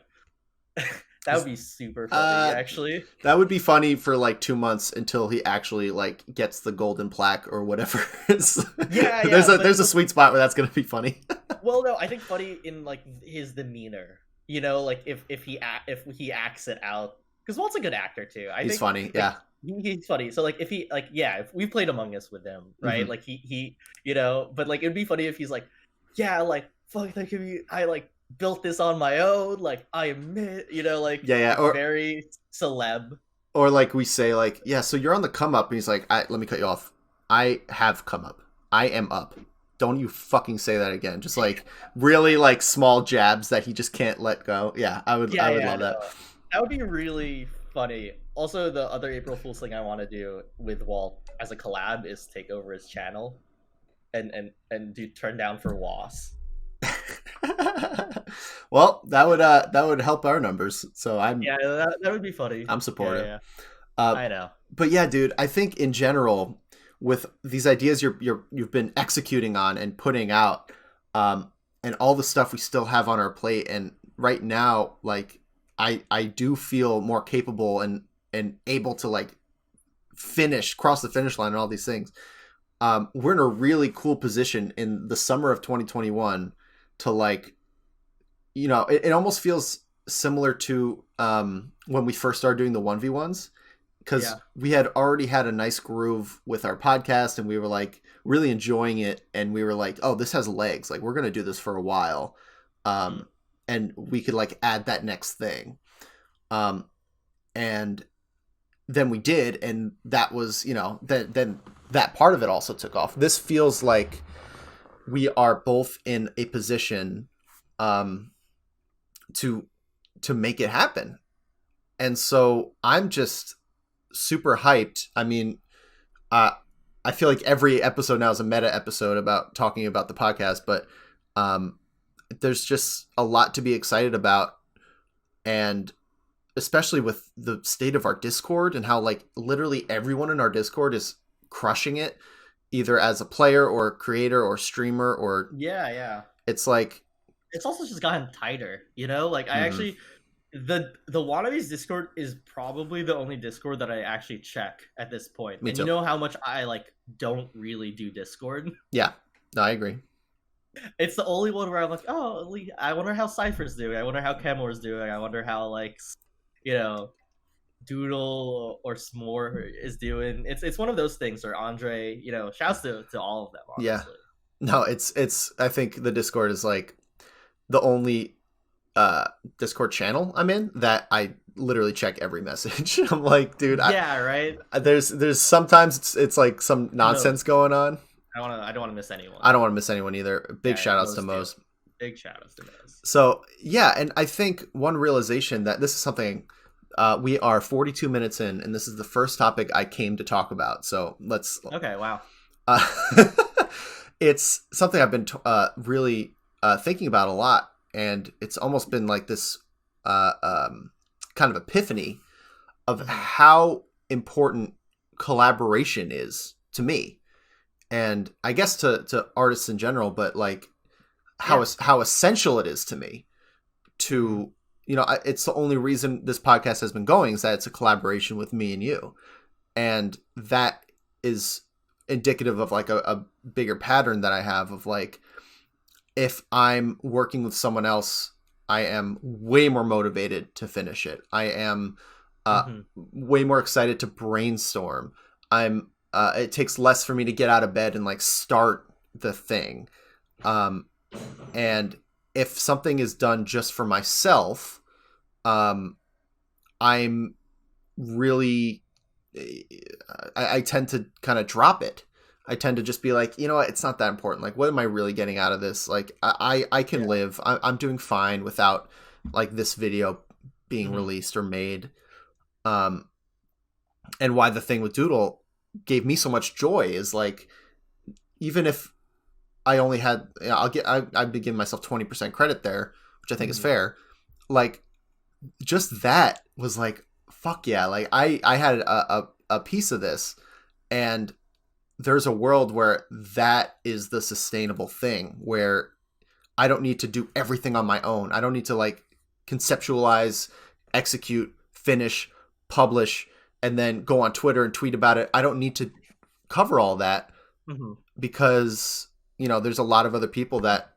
That would be super funny, Uh, actually. that would be funny for like 2 months until he actually like gets the golden plaque or whatever. Yeah, there's yeah, a but there's a sweet spot where that's gonna be funny. well, no, I think funny in like his demeanor. Like if he acts it out, because Walt's a good actor too. I He's think funny, like yeah. he's funny. So like if he like yeah, if we played Among Us with him, right? Hmm. Like he but like it'd be funny if he's like, yeah, like fuck, that could be I like built this on my own. Like I admit, like Yeah, yeah. very celeb. Or like we say like, yeah, so you're on the come up, and he's like, let me cut you off. I have come up. I am up. Don't you fucking say that again. Just like really like small jabs that he just can't let go. Yeah, Yeah, I would yeah, love that. no. That would be really funny. Also, the other April Fool's thing I want to do with Walt as a collab is take over his channel and do turn down for Was. Well, that would help our numbers. So Yeah, that would be funny. I'm supportive. Yeah, Uh, I know. but yeah, dude, I think in general, with these ideas you've been executing on and putting out, and all the stuff we still have on our plate, and right now, like I do feel more capable and able to like cross the finish line and all these things. We're in a really cool position in the summer of 2021 to like, it almost feels similar to when we first started doing the 1v1s, because Yeah. we had already had a nice groove with our podcast and we were like really enjoying it, and we were like, oh, this has legs, like we're gonna do this for a while, and we could like add that next thing, and then we did, and that was then that part of it also took off. This feels like we are both in a position to make it happen, and so I'm just super hyped. I mean, I feel like every episode now is a meta episode about talking about the podcast, but there's just a lot to be excited about, and especially with the state of our Discord and how like literally everyone in our Discord is crushing it, either as a player or a creator or streamer, or Yeah. it's like It's also just gotten tighter. Like I Mhm. actually the Wannabes Discord is probably the only Discord that I actually check at this point. Me And too. you know how much I like don't really do Discord. Yeah, no, I agree. It's the only one where I'm like, oh, I wonder how Cypher's doing. I wonder how Kemor's doing. I wonder how like, Doodle or S'more is doing. It's one of those things. Or Andre, shouts to all of them. Honestly. Yeah. No, it's I think the Discord is like the only Discord channel I'm in that I literally check every message. I'm like, dude, Yeah, right. there's sometimes it's like some nonsense going on. I don't want to miss anyone. I don't want to miss anyone either. Big Yeah, shout outs Mo's to too. Mo's. Big shout outs to Mo's. So yeah, and I think one realization that this is something we are 42 minutes in, and this is the first topic I came to talk about. So let's. Okay. Wow. Uh, it's something I've been really thinking about a lot, and it's almost been like this kind of epiphany of how important collaboration is to me, and I guess to artists in general, but like how essential it is to me to it's the only reason this podcast has been going, is that it's a collaboration with me and you, and that is indicative of like a bigger pattern that I have of like, if I'm working with someone else, I am way more motivated to finish it. I am way more excited to brainstorm. It takes less for me to get out of bed and like start the thing. And if something is done just for myself, I'm really, I tend to kind of drop it. I tend to just be like, you know what, it's not that important. Like, what am I really getting out of this? Like, I can live. I'm doing fine without like this video being released or made. And why the thing with Doodle gave me so much joy is like, even if I only had, I'd be giving myself 20% credit there, which I think is fair. Like, just that was like, fuck yeah. Like I had a piece of this, and there's a world where that is the sustainable thing, where I don't need to do everything on my own. I don't need to like conceptualize execute, finish, publish, and then go on Twitter and tweet about it. I don't need to cover all that Mm-hmm. because, you know, there's a lot of other people that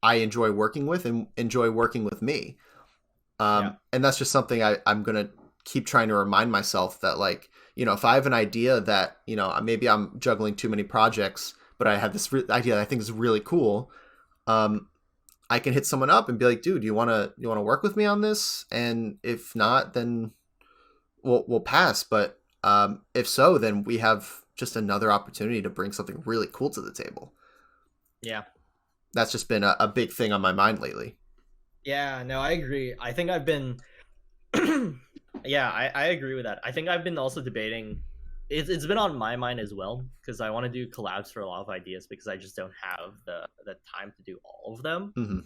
I enjoy working with and enjoy working with me. Yeah. And that's just something I'm going to keep trying to remind myself that, like, you know, if I have an idea that, you know, maybe I'm juggling too many projects, but I have this idea that I think is really cool. I can hit someone up and be like, dude, you want to work with me on this? And if not, then we'll pass. But if so, then we have just another opportunity to bring something really cool to the table. Yeah. That's just been a big thing on my mind lately. Yeah, no, I agree. I think I've been yeah, I agree with that. I think I've been also debating it's been on my mind as well because I want to do collabs for a lot of ideas because I just don't have the time to do all of them. Mm-hmm.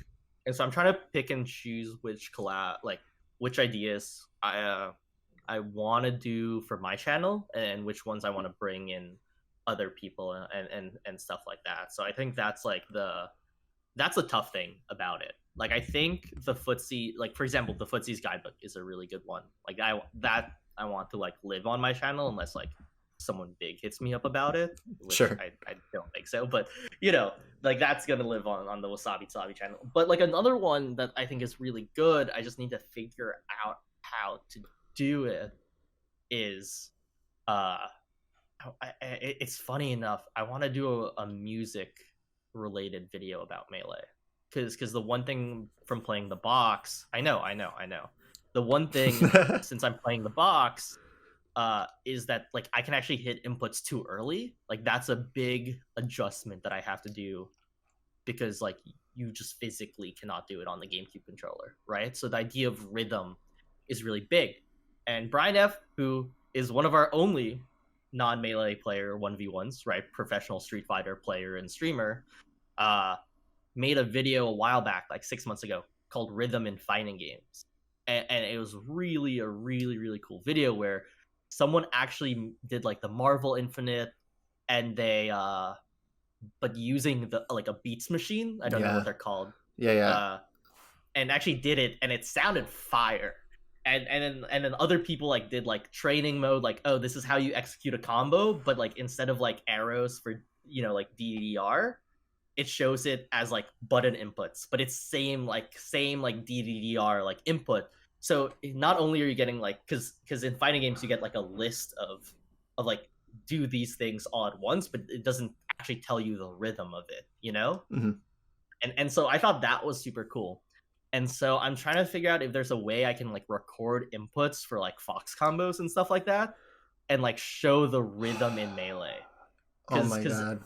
And so I'm trying to pick and choose which collab, like which ideas I want to do for my channel and which ones I want to bring in other people and stuff like that. So I think that's like that's a tough thing about it. Like I think the footsie, like for example, the footsie's guidebook is a really good one. Like I want to like live on my channel unless like someone big hits me up about it, which Sure. I don't think so. But you know, like that's gonna live on the Wassabi channel. But like another one that I think is really good, I just need to figure out how to do it. Is it's funny enough. I want to do a music related video about Melee because the one thing from playing the box, I know. The one thing since I'm playing the box is that like I can actually hit inputs too early. Like that's a big adjustment that I have to do because like you just physically cannot do it on the GameCube controller, right? So the idea of rhythm is really big. And Brian F, who is one of our only non-melee player 1v1s, right? Professional Street Fighter player and streamer, made a video a while back, like 6 months ago, called Rhythm in Fighting Games. And it was really a really cool video where someone actually did like the Marvel Infinite and they but using the like a beats machine. I don't know what they're called. Yeah. And actually did it and it sounded fire. And then other people like did like training mode, like, oh, this is how you execute a combo, but like instead of like arrows for, you know, like DDR, it shows it as like button inputs, but it's same like DDR like input. So not only are you getting like because in fighting games you get like a list of like do these things all at once, but it doesn't actually tell you the rhythm of it, you know? Mm-hmm. And so I thought that was super cool. And so I'm trying to figure out if there's a way I can like record inputs for like Fox combos and stuff like that and like show the rhythm in Melee. Oh my god.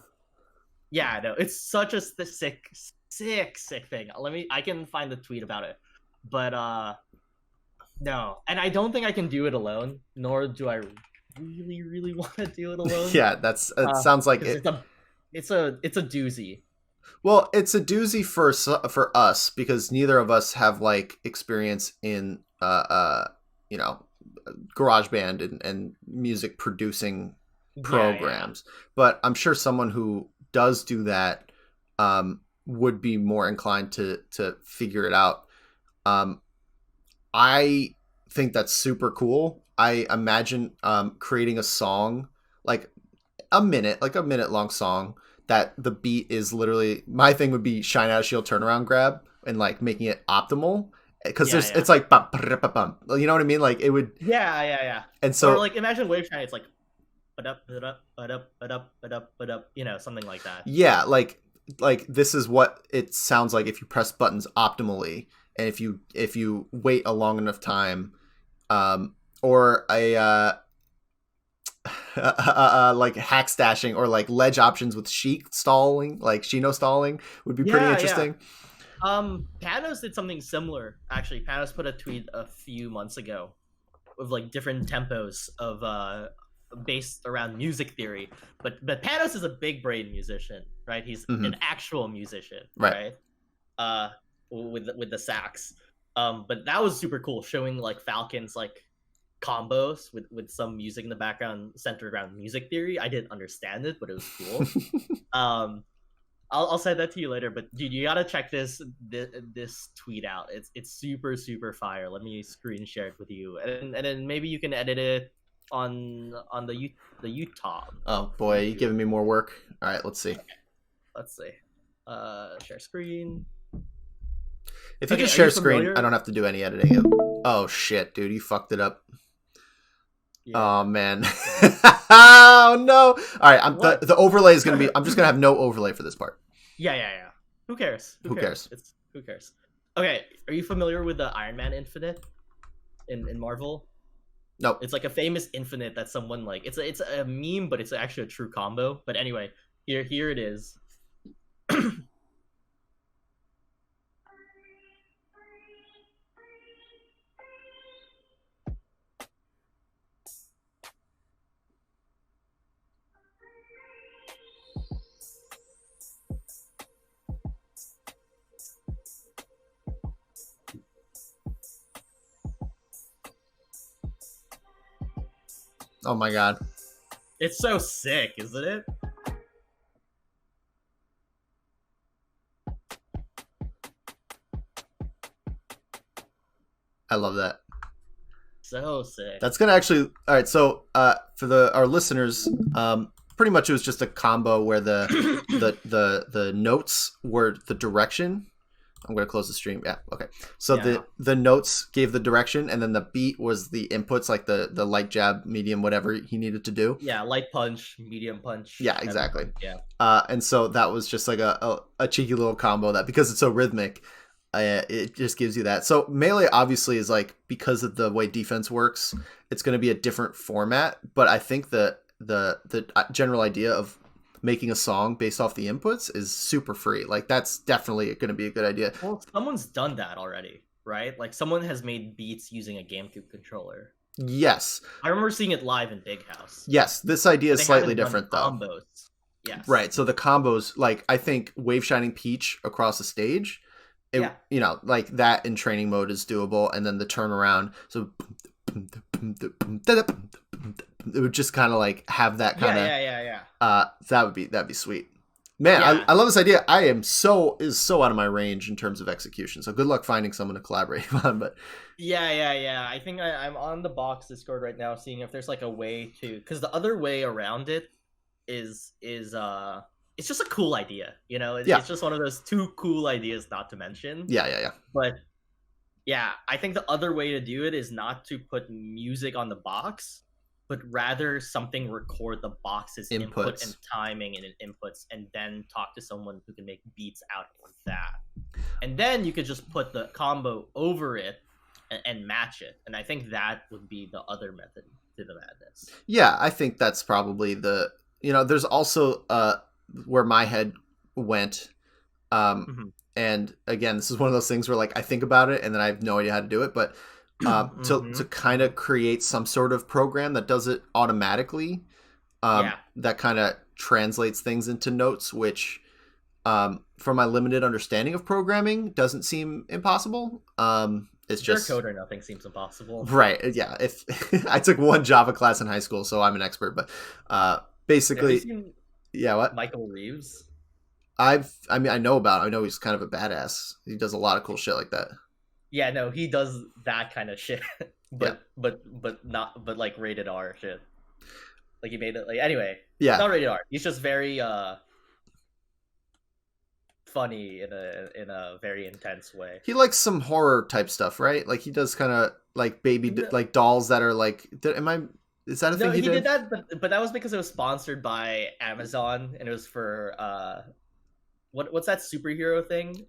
Yeah, no, it's such a sick thing. I can find the tweet about it. But no. And I don't think I can do it alone, nor do I really want to do it alone. Yeah, it sounds like it's a doozy. Well, it's a doozy for us because neither of us have like experience in you know, GarageBand and music producing programs. Yeah. But I'm sure someone who does do that would be more inclined to figure it out. I think that's super cool. I imagine creating a song like a minute long song that the beat is literally, my thing would be Shine Out of Shield turnaround grab and like making it optimal because it's like bum, bum, you know what I mean? Like it would. Yeah. And so or like imagine Wave Shine, it's like you know, something like that. Yeah, like this is what it sounds like if you press buttons optimally and if you wait a long enough time, or a like hack stashing or like ledge options with Shino stalling would be pretty interesting. Yeah. Panos did something similar actually. Panos put a tweet a few months ago with like different tempos of based around music theory, but Panos is a big brain musician, right? He's an actual musician, right? With the sax, but that was super cool, showing like Falcon's like combos with some music in the background centered around music theory. I didn't understand it, but it was cool. I'll send that to you later. But dude, you gotta check this tweet out. It's super fire. Let me screen share it with you, and then maybe you can edit it on the YouTube. Oh boy, you giving me more work. All right, let's see. Okay, let's see. Share screen. If you Okay, just are share you screen, familiar? I don't have to do any editing. Oh shit, dude, you fucked it up. Yeah. Oh man. Oh no. All right, What? the overlay is gonna be. I'm just gonna have no overlay for this part. Yeah. Who cares? Who cares? Who cares? Okay, are you familiar with the Iron Man Infinite in Marvel? Nope. It's like a famous infinite that someone like it's a meme, but it's actually a true combo. But anyway, here it is. Oh my god. It's so sick, isn't it? I love that. So sick. That's gonna actually. All right, so for our listeners, pretty much it was just a combo where the notes were the direction. I'm gonna close the stream. Yeah, okay. So Yeah. the notes gave the direction, and then the beat was the inputs, like the light jab, medium, whatever he needed to do. Yeah, light punch, medium punch. Yeah, exactly. Yeah. And so that was just like a cheeky little combo that, because it's so rhythmic, it just gives you that. So Melee obviously is like, because of the way defense works, it's going to be a different format. But I think the general idea of making a song based off the inputs is super free. Like that's definitely going to be a good idea. Well, someone's done that already, right? Like someone has made beats using a GameCube controller. Yes. I remember seeing it live in Big House. Yes. This idea is They slightly haven't done different though. combos. Yes. Right. So the combos, like I think Wave Shining Peach across the stage, Yeah. you know, like that in training mode is doable, and then the turnaround. So it would just kind of like have that kind of Yeah. that'd be sweet. Man, Yeah. I love this idea. I am so out of my range in terms of execution. So good luck finding someone to collaborate on. But Yeah. I think I'm on the box Discord right now, seeing if there's like a way to, because the other way around it is it's just a cool idea, you know. Yeah. It's just one of those two cool ideas not to mention. yeah. But yeah, I think the other way to do it is not to put music on the box, but rather something record the box's input Inputs. and timing and inputs, and then talk to someone who can make beats out of that. And then you could just put the combo over it and match it. And I think that would be the other method to the madness. Yeah, I think that's probably the, you know, there's also where my head went. And again, this is one of those things where like I think about it and then I have no idea how to do it, but to kind of create some sort of program that does it automatically, that kind of translates things into notes, which from my limited understanding of programming doesn't seem impossible. It's just code or nothing seems impossible. Right. Yeah. If I took one Java class in high school, so I'm an expert, but basically, yeah. What? Michael Reeves? I know he's kind of a badass. He does a lot of cool shit like that. Yeah, no, he does that kind of shit, but like rated R shit. Like he made it like anyway. Yeah, not rated R. He's just very funny in a very intense way. He likes some horror type stuff, right? Like he does kind of like baby like dolls that are like. Is that a thing? No, he did that, but that was because it was sponsored by Amazon, and it was for what's that superhero thing?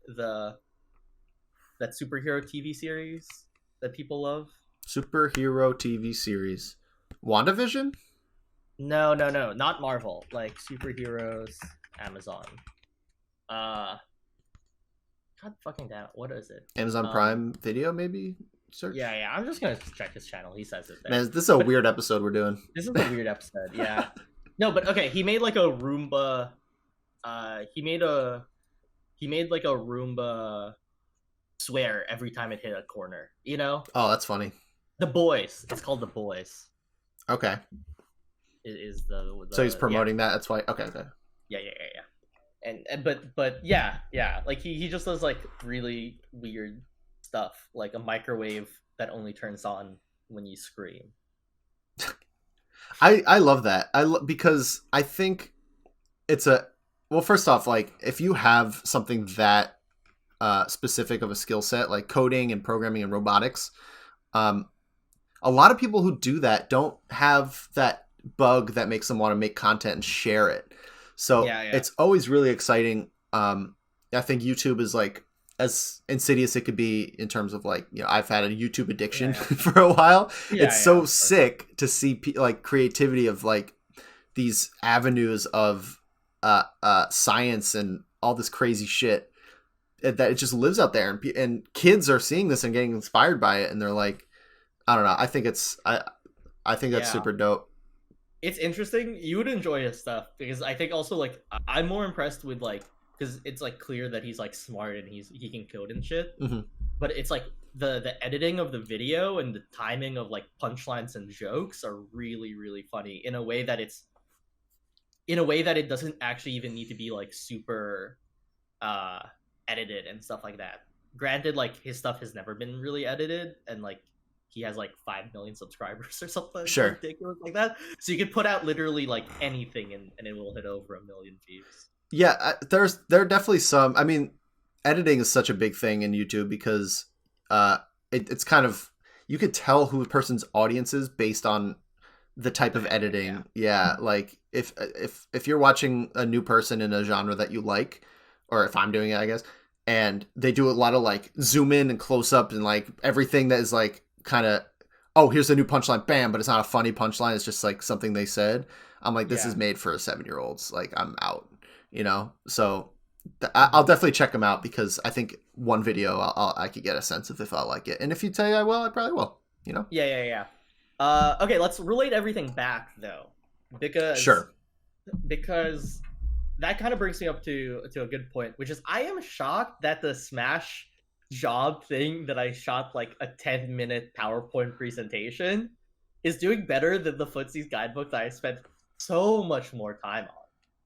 That superhero TV series that people love. Superhero TV series, WandaVision? No, not Marvel. Like superheroes, Amazon. God fucking damn it. What is it? Amazon Prime Video, maybe? Search? Yeah. I'm just gonna check his channel. He says it there. Man, this is a weird episode we're doing. This is a weird episode, yeah. No, but okay, he made like a Roomba. He made like a Roomba swear every time it hit a corner. You know? Oh, that's funny. The Boys. It's called The Boys. Okay. It is the so he's promoting that. That's why. Okay. Yeah. but yeah, like he just does like really weird stuff, like a microwave that only turns on when you scream. I love that. Because I think it's a well. First off, like if you have something that specific of a skill set, like coding and programming and robotics, um, a lot of people who do that don't have that bug that makes them want to make content and share it. So Yeah, yeah, it's always really exciting. I think YouTube is like as insidious it could be in terms of like, I've had a YouTube addiction yeah, for a while. yeah, It's yeah, so of course. sick to see like creativity of like these avenues of science and all this crazy shit that it just lives out there, and kids are seeing this and getting inspired by it, and they're like, I don't know. I think that's Yeah. super dope. It's interesting. You would enjoy his stuff because I think also like I'm more impressed with like because it's like clear that he's like smart and he can code and shit. Hmm. But it's like the editing of the video and the timing of like punchlines and jokes are really funny in a way that it doesn't actually even need to be like super uh edited and stuff like that. Granted, like his stuff has never been really edited, and like he has like 5 million subscribers or something Sure. ridiculous like that. So you could put out literally like anything, and it will hit over 1 million views. Yeah, there are definitely some. I mean, editing is such a big thing in YouTube because uh, it's kind of you could tell who a person's audience is based on the type The of editing, yeah. editing. Yeah, like if you're watching a new person in a genre that you like, or if I'm doing it, I guess, and they do a lot of like zoom in and close up and like everything that is like kind of, oh, here's a new punchline, bam, but it's not a funny punchline. It's just like something they said. I'm like, this Yeah. is made for 7-year-olds. Like, I'm out. So I'll Mhm. definitely check them out because I think one video I could get a sense of if I like it, and if you tell you I will, I probably will. Yeah. Okay, let's relate everything back though, because Sure. because that kind of brings me up to a good point, which is I am shocked that the Smash job thing that I shot like a 10-minute PowerPoint presentation is doing better than the Footsie's guidebook that I spent so much more time on.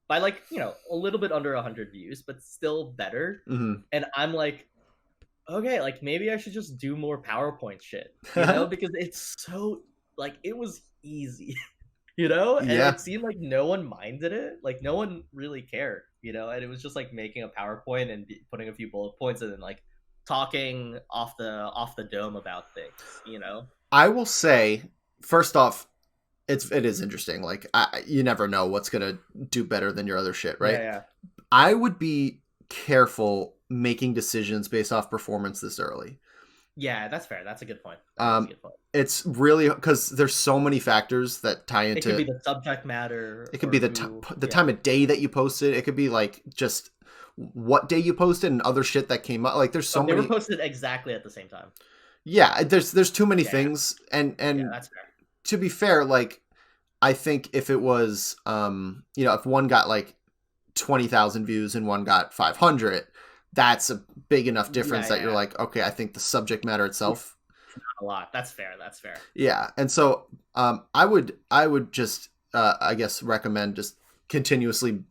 By like, a little bit under 100 views, but still better. Hmm. And I'm like, okay, like maybe I should just do more PowerPoint shit, because it's so like it was easy, and Yeah. it seemed like no one minded it, like no one really cared, and it was just like making a PowerPoint and putting a few bullet points and then like talking off the dome about things. I will say, first off, it is interesting. Like, you never know what's gonna do better than your other shit, Yeah, right? yeah, I would be careful making decisions based off performance this early. yeah. That's fair. That's a good point. That is a Um, good point. it's really because there's so many factors that tie It could be into. the subject matter It could be or the who. the Yeah, time of day that you posted. It could be like just what day you posted and other shit that came up. Like, there's so but they were many. posted exactly at the same time. Yeah, there's too many Yeah, yeah, things, and yeah. and That's fair. to be fair, like I think if it was, if one got like 20,000 views and one got 500, that's a big enough difference Yeah, that you're yeah. like, okay, I think the subject matter Yeah, itself. a lot. That's fair. That's fair. Yeah, and so I would just I guess recommend just continuously,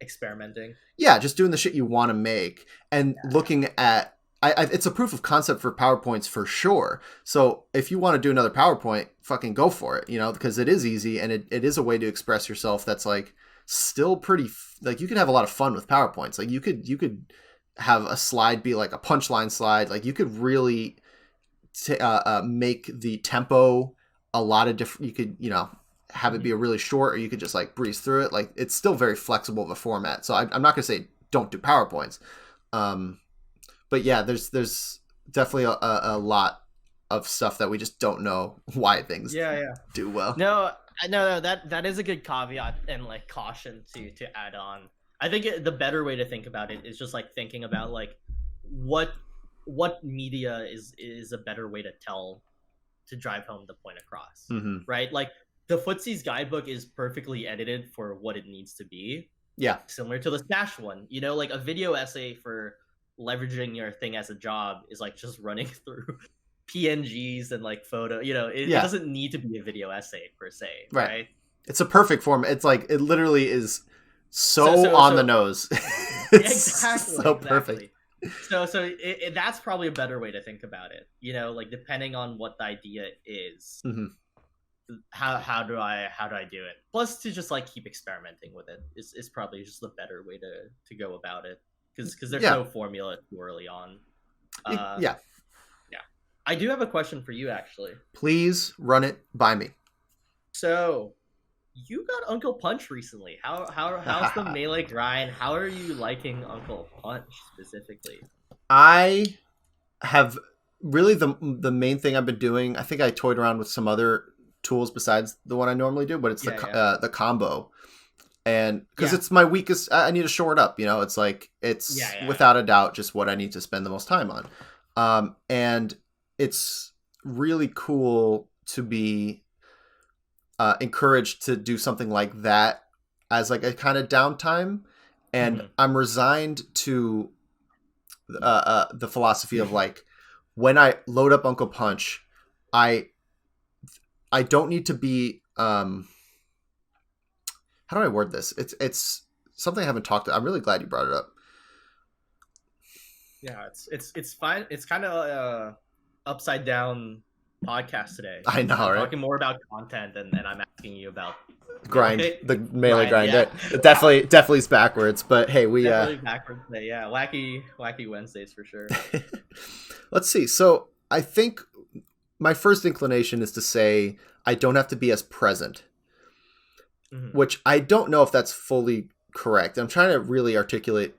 Experimenting. yeah, just doing the shit you want to make and Yeah, looking at. It's a proof of concept for PowerPoints for sure. So if you want to do another PowerPoint, fucking go for it, because it is easy and it is a way to express yourself that's like still pretty like you could have a lot of fun with PowerPoints. Like you could have a slide be like a punchline slide. Like you could really make the tempo a lot of different. You could have it be a really short, or you could just like breeze through it. Like it's still very flexible of a format. So I'm not gonna say don't do PowerPoints. Um, but yeah, there's definitely a lot of stuff that we just don't know why things yeah, yeah. do well. No. That is a good caveat and like caution to add on. I think the better way to think about it is just like thinking about like what media is a better way to drive home the point across, Hmm. right? Like the Footsie's guidebook is perfectly edited for what it needs to be, Yeah, similar to the Smash one. Like a video essay for leveraging your thing as a job is like just running through PNGs and like photo. It yeah, doesn't need to be a video essay per se, right. right? It's a perfect form. It's like it literally is So on the nose. Exactly, so perfect. exactly. That's probably a better way to think about it. Like depending on what the idea is, Mm-hmm. how do I do it? Plus, to just like keep experimenting with it is probably just the better way to go about it. Because there's no formula too early on. Yeah. Yeah. I do have a question for you, actually. Please run it by me. So, you got Uncle Punch recently. How's the melee grind? How are you liking Uncle Punch specifically? I have really the main thing I've been doing. I think I toyed around with some other tools besides the one I normally do, but it's the combo. And because it's my weakest, I need to shore it up. It's like without a doubt just what I need to spend the most time on. And it's really cool to be encouraged to do something like that as like a kind of downtime. And I'm resigned to the philosophy of like, when I load up Uncle Punch, I don't need to be how do I word this? It's something I haven't talked to. I'm really glad you brought it up. Yeah, it's fine. It's kind of upside down podcast today. I know, I'm right? talking more about content, and I'm asking you about grind, the melee grind. Yeah. It definitely is backwards, but hey, we definitely backwards today. Yeah, wacky Wednesdays for sure. Let's see. So I think my first inclination is to say I don't have to be as present, which I don't know if that's fully correct. I'm trying to really articulate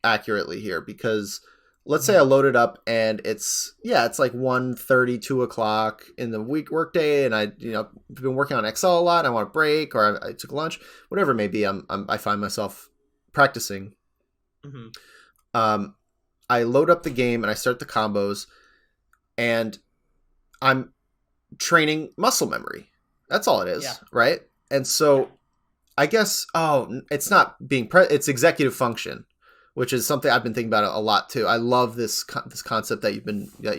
accurately here, because let's say I load it up and it's like 1:30, 2 o'clock in the work day, and I've been working on Excel a lot, and I want a break, or I took lunch, whatever it may be. I find myself practicing. I load up the game and I start the combos, and I'm training muscle memory. That's all it is, right? And so I guess it's not being it's executive function, which is something I've been thinking about a lot too. I love this concept that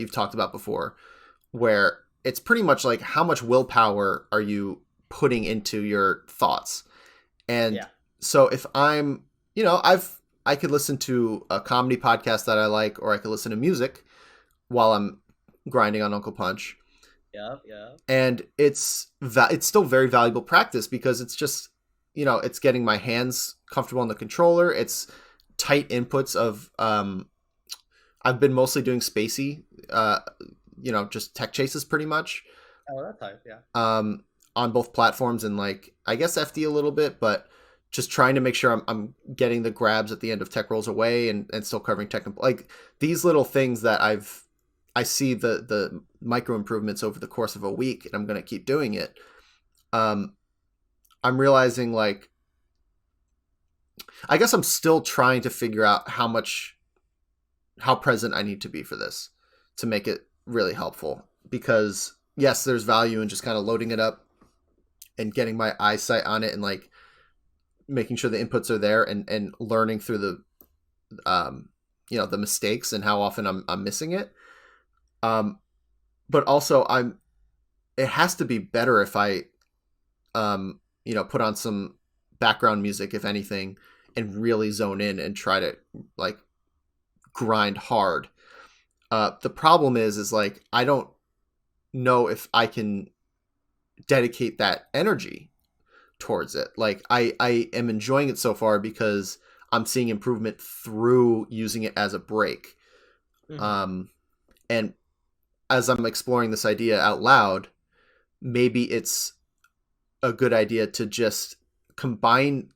you've talked about before, where it's pretty much like, how much willpower are you putting into your thoughts? And so if I'm, I could listen to a comedy podcast that I like, or I could listen to music while I'm grinding on Uncle Punch. Yeah. And it's still very valuable practice, because it's just, it's getting my hands comfortable on the controller. It's tight inputs of I've been mostly doing spacey, just tech chases pretty much. Oh, that type, yeah. On both platforms, and like I guess FD a little bit, but just trying to make sure I'm getting the grabs at the end of tech rolls away, and still covering technical, like these little things that I see the micro improvements over the course of a week, and I'm going to keep doing it. I'm realizing, like, I guess I'm still trying to figure out how present I need to be for this to make it really helpful, because yes, there's value in just kind of loading it up and getting my eyesight on it, and like making sure the inputs are there, and learning through the the mistakes and how often I'm missing it. But also it has to be better if I put on some background music, if anything, and really zone in and try to like grind hard. The problem is like, I don't know if I can dedicate that energy towards it. Like I am enjoying it so far because I'm seeing improvement through using it as a break. And as I'm exploring this idea out loud, maybe it's a good idea to just combine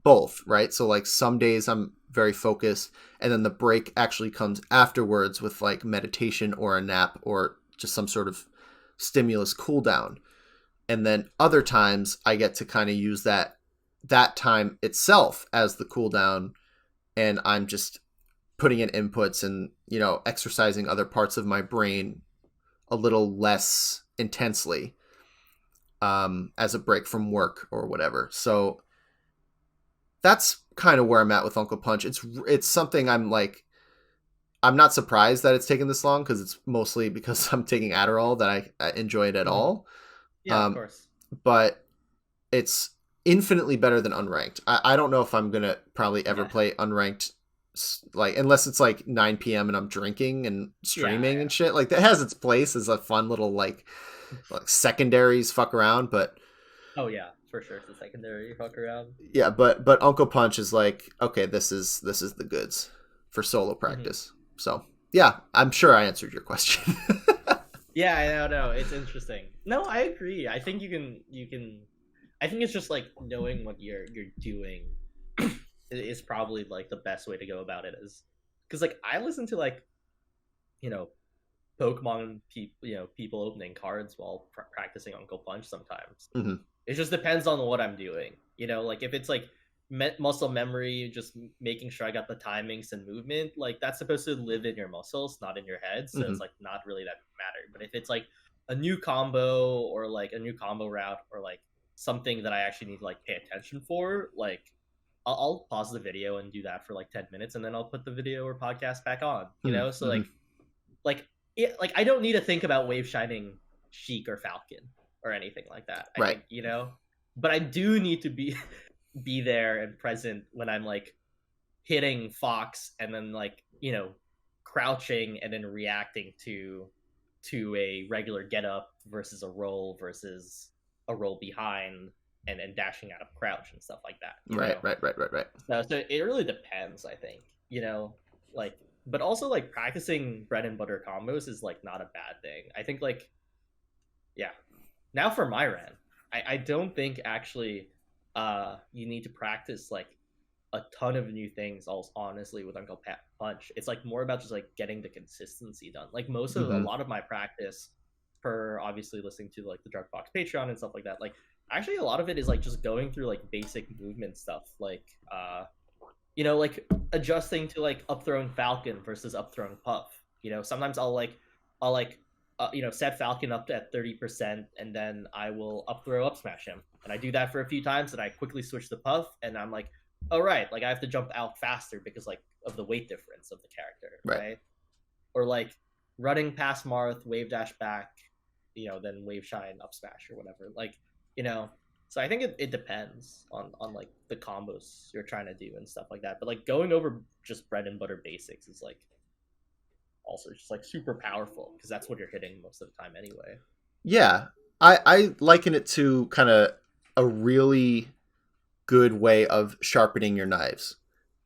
both, right? So like some days I'm very focused, and then the break actually comes afterwards with like meditation or a nap or just some sort of stimulus cool down. And then other times I get to kind of use that time itself as the cool down, and I'm just putting in inputs and, exercising other parts of my brain a little less intensely, as a break from work or whatever. So that's kind of where I'm at with Uncle Punch. It's something I'm not surprised that it's taken this long, because it's mostly because I'm taking Adderall that I enjoy it at all. Yeah, of course. But it's infinitely better than unranked. I don't know if I'm gonna probably ever play unranked, like unless it's like 9 p.m. and I'm drinking and streaming and shit. Like that has its place as a fun little like secondaries fuck around, but oh yeah, for sure, it's a secondary fuck around. yeah, but Uncle Punch is like, okay, this is the goods for solo practice. So yeah, I'm sure I answered your question. Yeah, I know. It's interesting. No, I agree. I think you can. I think it's just like knowing what you're doing is probably like the best way to go about it. Is because like I listen to like, you know, Pokemon people opening cards while practicing Uncle Punch sometimes. Mm-hmm. It just depends on what I'm doing. Like if it's like muscle memory, just making sure I got the timings and movement, like that's supposed to live in your muscles, not in your head. So it's like not really that matter. But if it's like a new combo or like a new combo route or like something that I actually need to like pay attention for, like I'll pause the video and do that for like 10 minutes and then I'll put the video or podcast back on, So like I don't need to think about wave shining Sheik or Falcon or anything like that. I right. think, but I do need to be there and present when I'm like hitting Fox and then like, crouching and then reacting to a regular get up versus a roll versus a roll behind and dashing out of crouch and stuff like that. Right. So it really depends, I think, like, but also like practicing bread and butter combos is like not a bad thing. I think like, yeah. Now for my rant, I don't think actually you need to practice like a ton of new things, honestly, with Uncle Punch. It's like more about just like getting the consistency done. Like most of a lot of my practice, per obviously listening to like the Drug Box Patreon and stuff like that, like actually a lot of it is like just going through like basic movement stuff, like like adjusting to like up throwing Falcon versus up throwing Puff. Sometimes I'll set Falcon up at 30% and then I will up throw up smash him. And I do that for a few times and I quickly switch to Puff and I'm like, oh right, like I have to jump out faster because like of the weight difference of the character, right? Or like running past Marth, wave dash back, then wave shine up smash or whatever. Like, so I think it depends on like the combos you're trying to do and stuff like that. But like going over just bread and butter basics is like also just like super powerful because that's what you're hitting most of the time anyway. Yeah, I liken it to kind of a really good way of sharpening your knives.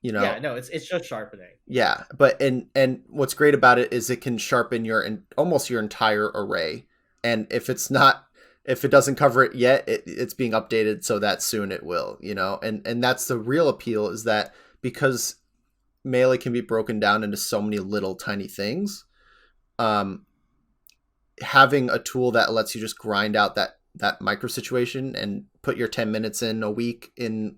Yeah, no, it's just sharpening. Yeah, but and what's great about it is it can sharpen almost your entire array. And if it doesn't cover it yet, it's being updated so that soon it will, and that's the real appeal, is that because Melee can be broken down into so many little tiny things, having a tool that lets you just grind out that micro situation and put your 10 minutes in a week in,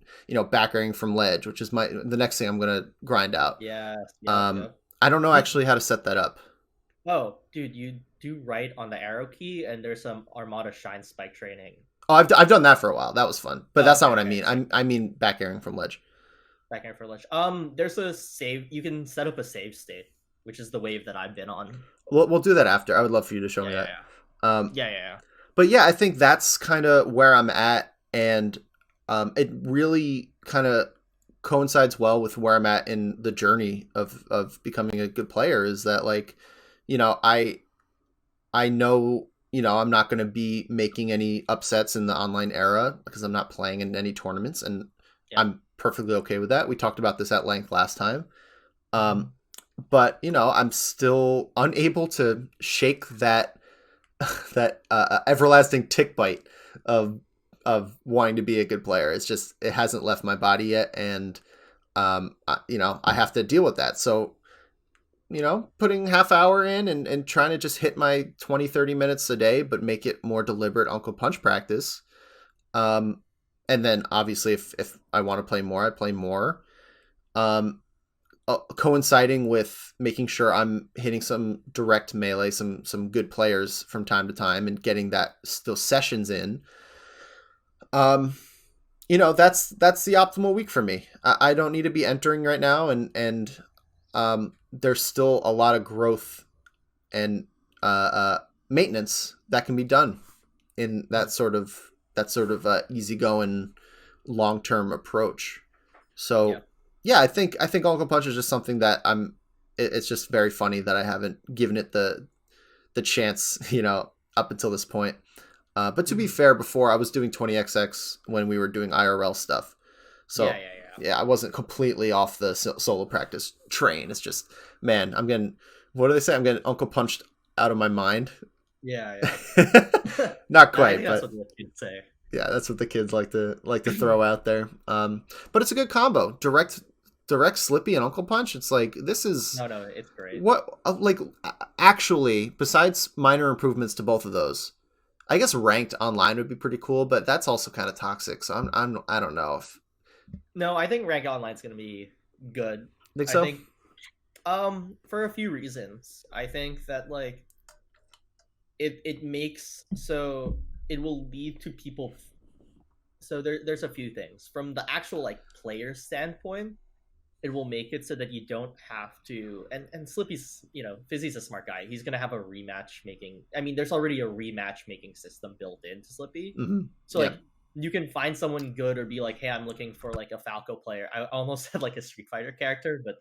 back airing from ledge, which is the next thing I'm going to grind out. Yeah. I don't know actually how to set that up. Oh, dude, you do right on the arrow key and there's some Armada Shine Spike training. Oh, I've done that for a while. That was fun, but that's not what I mean. I mean back airing from ledge. Back airing for ledge. There's a save. You can set up a save state, which is the wave that I've been on. We'll do that after. I would love for you to show me that. Yeah. But yeah, I think that's kind of where I'm at, and it really kind of coincides well with where I'm at in the journey of becoming a good player. Is that like, I know, I'm not going to be making any upsets in the online era because I'm not playing in any tournaments, and I'm perfectly okay with that. We talked about this at length last time. But, I'm still unable to shake that everlasting tick bite of wanting to be a good player. It's just, it hasn't left my body yet. And, I have to deal with that. So, putting half hour in and trying to just hit my 20-30 minutes a day, but make it more deliberate Uncle Punch practice. And then obviously if I want to play more, I play more. Coinciding with making sure I'm hitting some direct melee, some good players from time to time and getting those sessions in. That's the optimal week for me. I don't need to be entering right now, and there's still a lot of growth and maintenance that can be done in that sort of easygoing long-term approach. Yeah. So yeah, I think Uncle Punch is just something that it's just very funny that I haven't given it the chance, up until this point. But to be Mhm. fair, before I was doing 20XX when we were doing IRL stuff. Yeah, So yeah, yeah. yeah, I wasn't completely off the solo practice train. It's just, man, what do they say? I'm getting Uncle Punched out of my mind. Yeah, yeah. Not I quite, think that's but what the kids say. yeah, that's what the kids like to throw out there. But it's a good combo. Direct Slippy and Uncle Punch. It's like this is No, no, it's great. what like actually besides minor improvements to both of those. I guess ranked online would be pretty cool, but that's also kind of toxic. So I don't know if No, I think rank online's gonna be good. think I so. think for a few reasons. I think that like it makes so it will lead to people. So there's a few things from the actual like player standpoint. It will make it so that you don't have to and Slippy's Fizzy's a smart guy. He's gonna have a rematch making. I mean, there's already a rematch making system built into Slippy, Mm-hmm. so Yeah. like you can find someone good or be like, hey, I'm looking for like a Falco player. I almost had like a Street Fighter character, but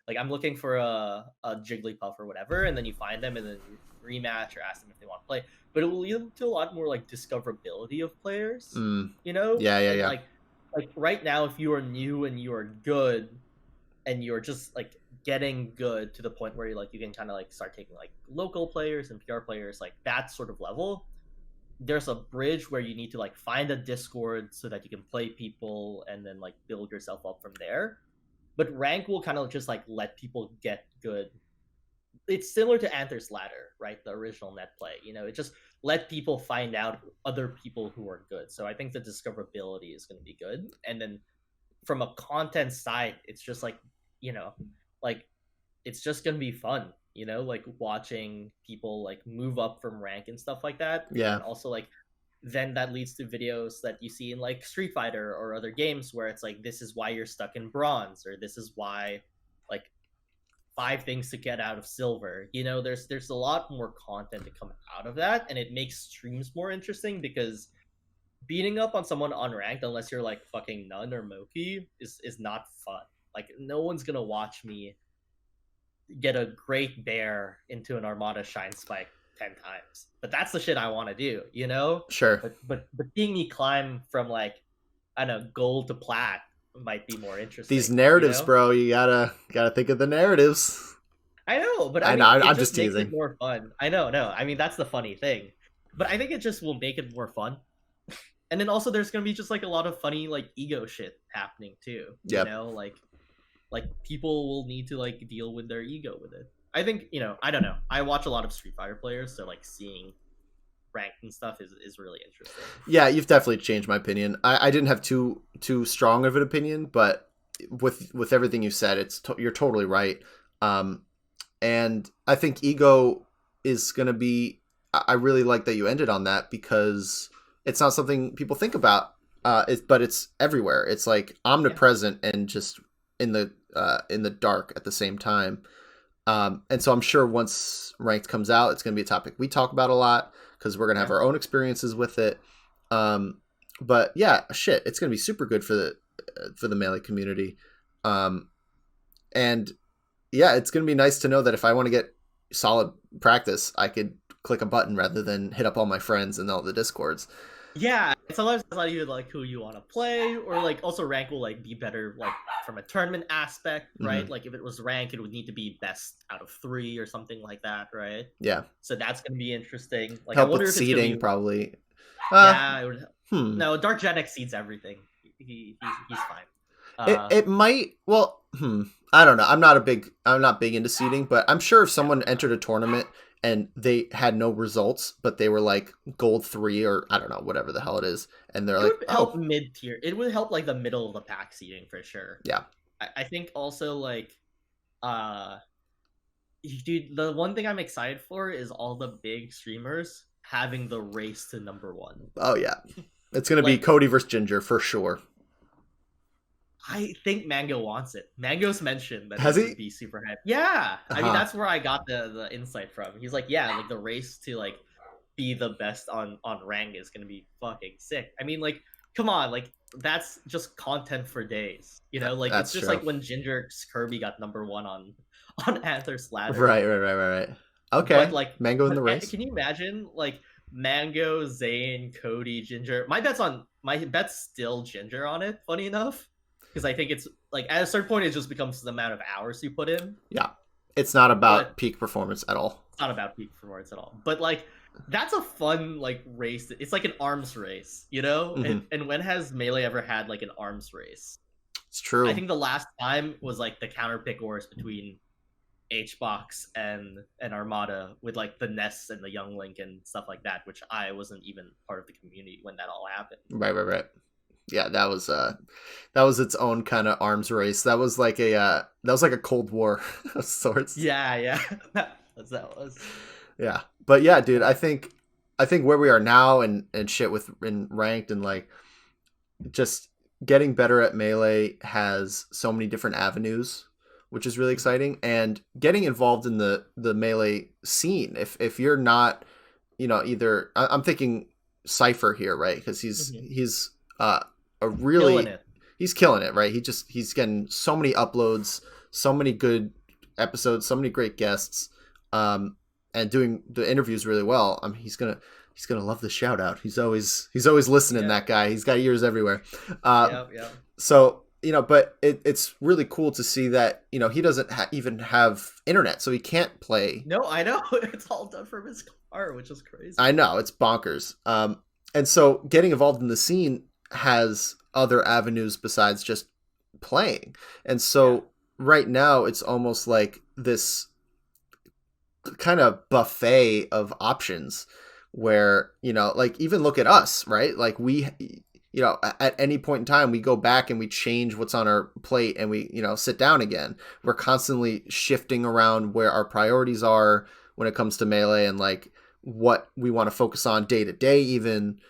like I'm looking for a Jigglypuff or whatever, and then you find them and then you rematch or ask them if they want to play. But it will lead to a lot more like discoverability of players, Mm. Yeah. Yeah. and Yeah. like right now, if you are new and you are good and you're just like getting good to the point where you can kind of like start taking like local players and PR players, like that sort of level, there's a bridge where you need to like find a Discord so that you can play people and then like build yourself up from there. But rank will kind of just like let people get good. It's similar to Anther's Ladder, right? The original net play. It just let people find out other people who are good. So I think the discoverability is going to be good. And then from a content side, it's just like, you know, like it's just gonna be fun, like watching people like move up from rank and stuff like that. And Yeah. then also like then that leads to videos that you see in like Street Fighter or other games where it's like this is why you're stuck in bronze, or this is why like 5 things to get out of silver. There's a lot more content to come out of that, and it makes streams more interesting because beating up on someone unranked, unless you're like fucking Nun or Moki, is not fun. Like no one's gonna watch me get a great bear into an Armada Shine Spike 10 times. But that's the shit I want to do. Sure. But seeing me climb from like I don't know gold to plat might be more interesting. These narratives, bro. You gotta think of the narratives. I know, but I I know. mean, it I'm just just makes it teasing. more fun. I know, no. I mean, that's the funny thing. But I think it just will make it more fun. And then also there's gonna be just like a lot of funny like ego shit happening too. Yep. Like people will need to like deal with their ego with it. I think I don't know. I watch a lot of Street Fighter players, so like seeing ranked and stuff is really interesting. Yeah, you've definitely changed my opinion. I didn't have too strong of an opinion, but with everything you said, you're totally right. And I think ego is gonna be. I really like that you ended on that because it's not something people think about. But it's everywhere. It's like omnipresent and just in the dark at the same time. And so I'm sure once ranked comes out, it's going to be a topic we talk about a lot because we're going to have our own experiences with it. But yeah, shit, it's going to be super good for the Melee community. And yeah, it's going to be nice to know that if I want to get solid practice, I could click a button rather than hit up all my friends and all the Discords. Yeah, sometimes it's not even like who you want to play, or like also rank will like be better like from a tournament aspect, right? Like if it was rank, it would need to be best out of 3 or something like that, right? Yeah. So that's gonna be interesting. Like help I wonder with if it's gonna seeding, be probably. yeah, it would. No, Dark Gen exceeds everything. He's fine. It might. Well, I don't know. I'm not big into seeding, but I'm sure if someone entered a tournament and they had no results, but they were like gold 3 or I don't know, whatever the hell it is, and they're like, would help mid tier. It would help like the middle of the pack seeding for sure. Yeah. I think also like, dude, the one thing I'm excited for is all the big streamers having the race to number 1. Oh yeah, it's gonna like, be Cody versus Ginger for sure. I think Mango wants it. Mango's mentioned that Has it he? would be super hype. Yeah, I mean that's where I got the insight from. He's like, yeah, like the race to like be the best on rank is gonna be fucking sick. I mean, like, come on, like that's just content for days. You know, like it's That's just true. like when Ginger Kirby got #1 on Anther's Ladder. Right. But Okay, like, Mango in the race. can you imagine like Mango, Zane, Cody, Ginger? My bet's still Ginger on it. Funny enough, because I think it's like at a certain point it just becomes the amount of hours you put in. Yeah, it's not But about peak performance at all. it's not about peak performance at all. But like that's a fun like race. It's like an arms race, you know. Hmm. And when has Melee ever had like an arms race? It's I true. think the last time was like the counter pick wars between HBox and Armada with like the Ness and the Young Link and stuff like that, which I wasn't even part of the community when that all happened. Right. Yeah, that was its own kind of arms race. That was like a Cold War of sorts. Yeah. that was. Yeah, but yeah, dude, I think where we are now and shit with in ranked and like just getting better at melee has so many different avenues, which is really exciting. And getting involved in the melee scene, if you're not, you know, either I'm thinking Cypher here, right? Because he's a Killing really it. he's killing it, right? He's getting so many uploads, so many good episodes, so many great guests, and doing the interviews really well. I mean, he's gonna love the shout out. He's always listening. Yeah. That guy. He's got ears everywhere. Yeah. So you know, but it's really cool to see that you know he doesn't even have internet, so he can't play. No, I know. It's all done from his car, which is crazy. I know it's bonkers. And so getting involved in the scene has other avenues besides just playing. And so right now it's almost like this kind of buffet of options where, you know, like even look at us, right? Like we, you know, at any point in time we go back and we change what's on our plate and we, you know, sit down again. We're constantly shifting around where our priorities are when it comes to melee and like what we want to focus on day to day, even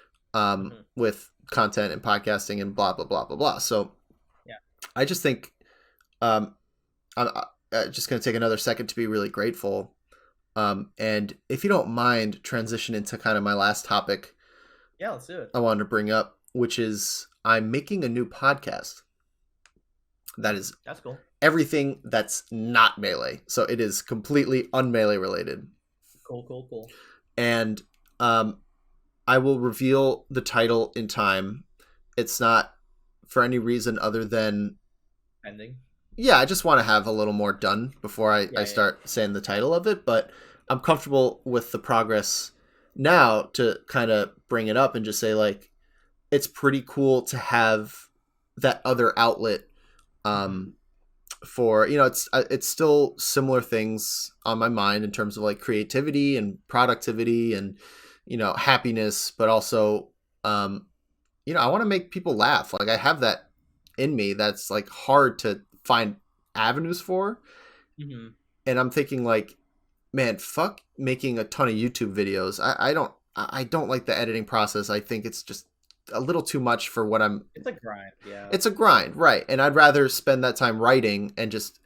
with content and podcasting and blah, blah, blah, blah, blah. So yeah, I just think I'm just going to take another second to be really grateful. And if you don't mind, transition into kind of my last topic. Yeah, let's do it. I wanted to bring up, which is I'm making a new podcast. That's cool. Everything that's not melee. So it is completely unmelee related. Cool. And I will reveal the title in time. It's not for any reason other than Ending. Yeah, I just want to have a little more done before I start saying the title of it, but I'm comfortable with the progress now to kind of bring it up and just say like it's pretty cool to have that other outlet for, you know, it's still similar things on my mind in terms of like creativity and productivity and, you know, happiness, but also you know, I want to make people laugh. Like I have that in me that's like hard to find avenues for. And I'm thinking like, man, fuck making a ton of YouTube videos. I don't like the editing process. I think it's just a little too much for what I'm. It's a grind. Yeah. It's a grind, right? And I'd rather spend that time writing and just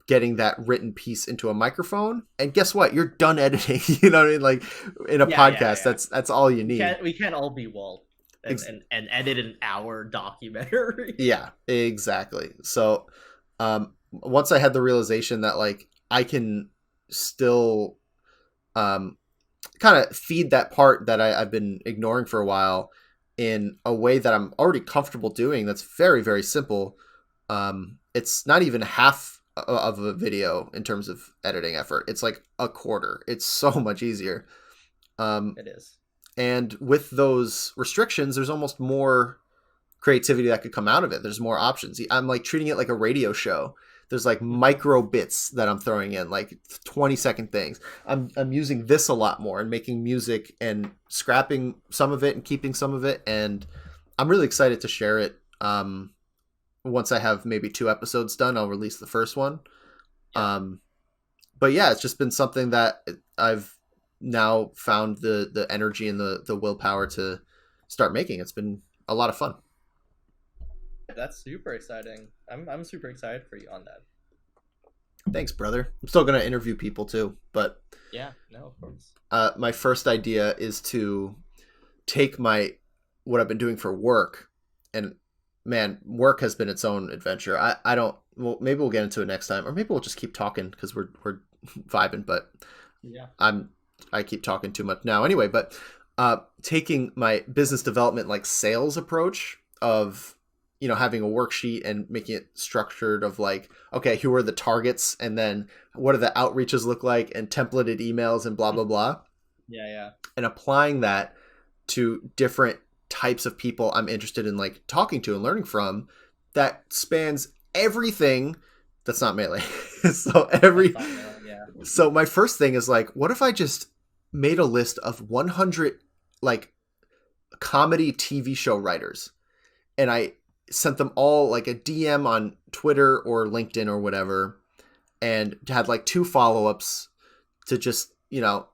getting that written piece into a microphone. And guess what? You're done editing. You know what I mean? Like in a podcast, that's all you need. We can't all be Walt and edit an hour documentary. Yeah, exactly. So once I had the realization that like I can still kind of feed that part that I've been ignoring for a while in a way that I'm already comfortable doing, that's very, very simple. It's not even half of a video in terms of editing effort. It's like a quarter. It's so much easier. It is. And with those restrictions, there's almost more creativity that could come out of it. There's more options. I'm like treating it like a radio show. There's like micro bits that I'm throwing in, like 20-second things. I'm using this a lot more and making music and scrapping some of it and keeping some of it. And I'm really excited to share it. Once I have maybe 2 episodes done, I'll release the first one. But yeah, it's just been something that I've now found the energy and the willpower to start making. It's been a lot of fun. That's super exciting. I'm super excited for you on that. Thanks, brother. I'm still gonna interview people too, but yeah, no, of course. My first idea is to take what I've been doing for work and man, work has been its own adventure. I don't. Well, maybe we'll get into it next time, or maybe we'll just keep talking because we're vibing. But Yeah. I keep talking too much now. Anyway, but taking my business development like sales approach of having a worksheet and making it structured of like, okay, who are the targets, and then what do the outreaches look like, and templated emails and blah blah blah. Yeah, yeah. And applying that to different types of people I'm interested in like talking to and learning from, that spans everything that's not melee. Yeah. So my first thing is like, what if I just made a list of 100 like comedy TV show writers, and I sent them all like a DM on Twitter or LinkedIn or whatever, and had like 2 follow-ups to just,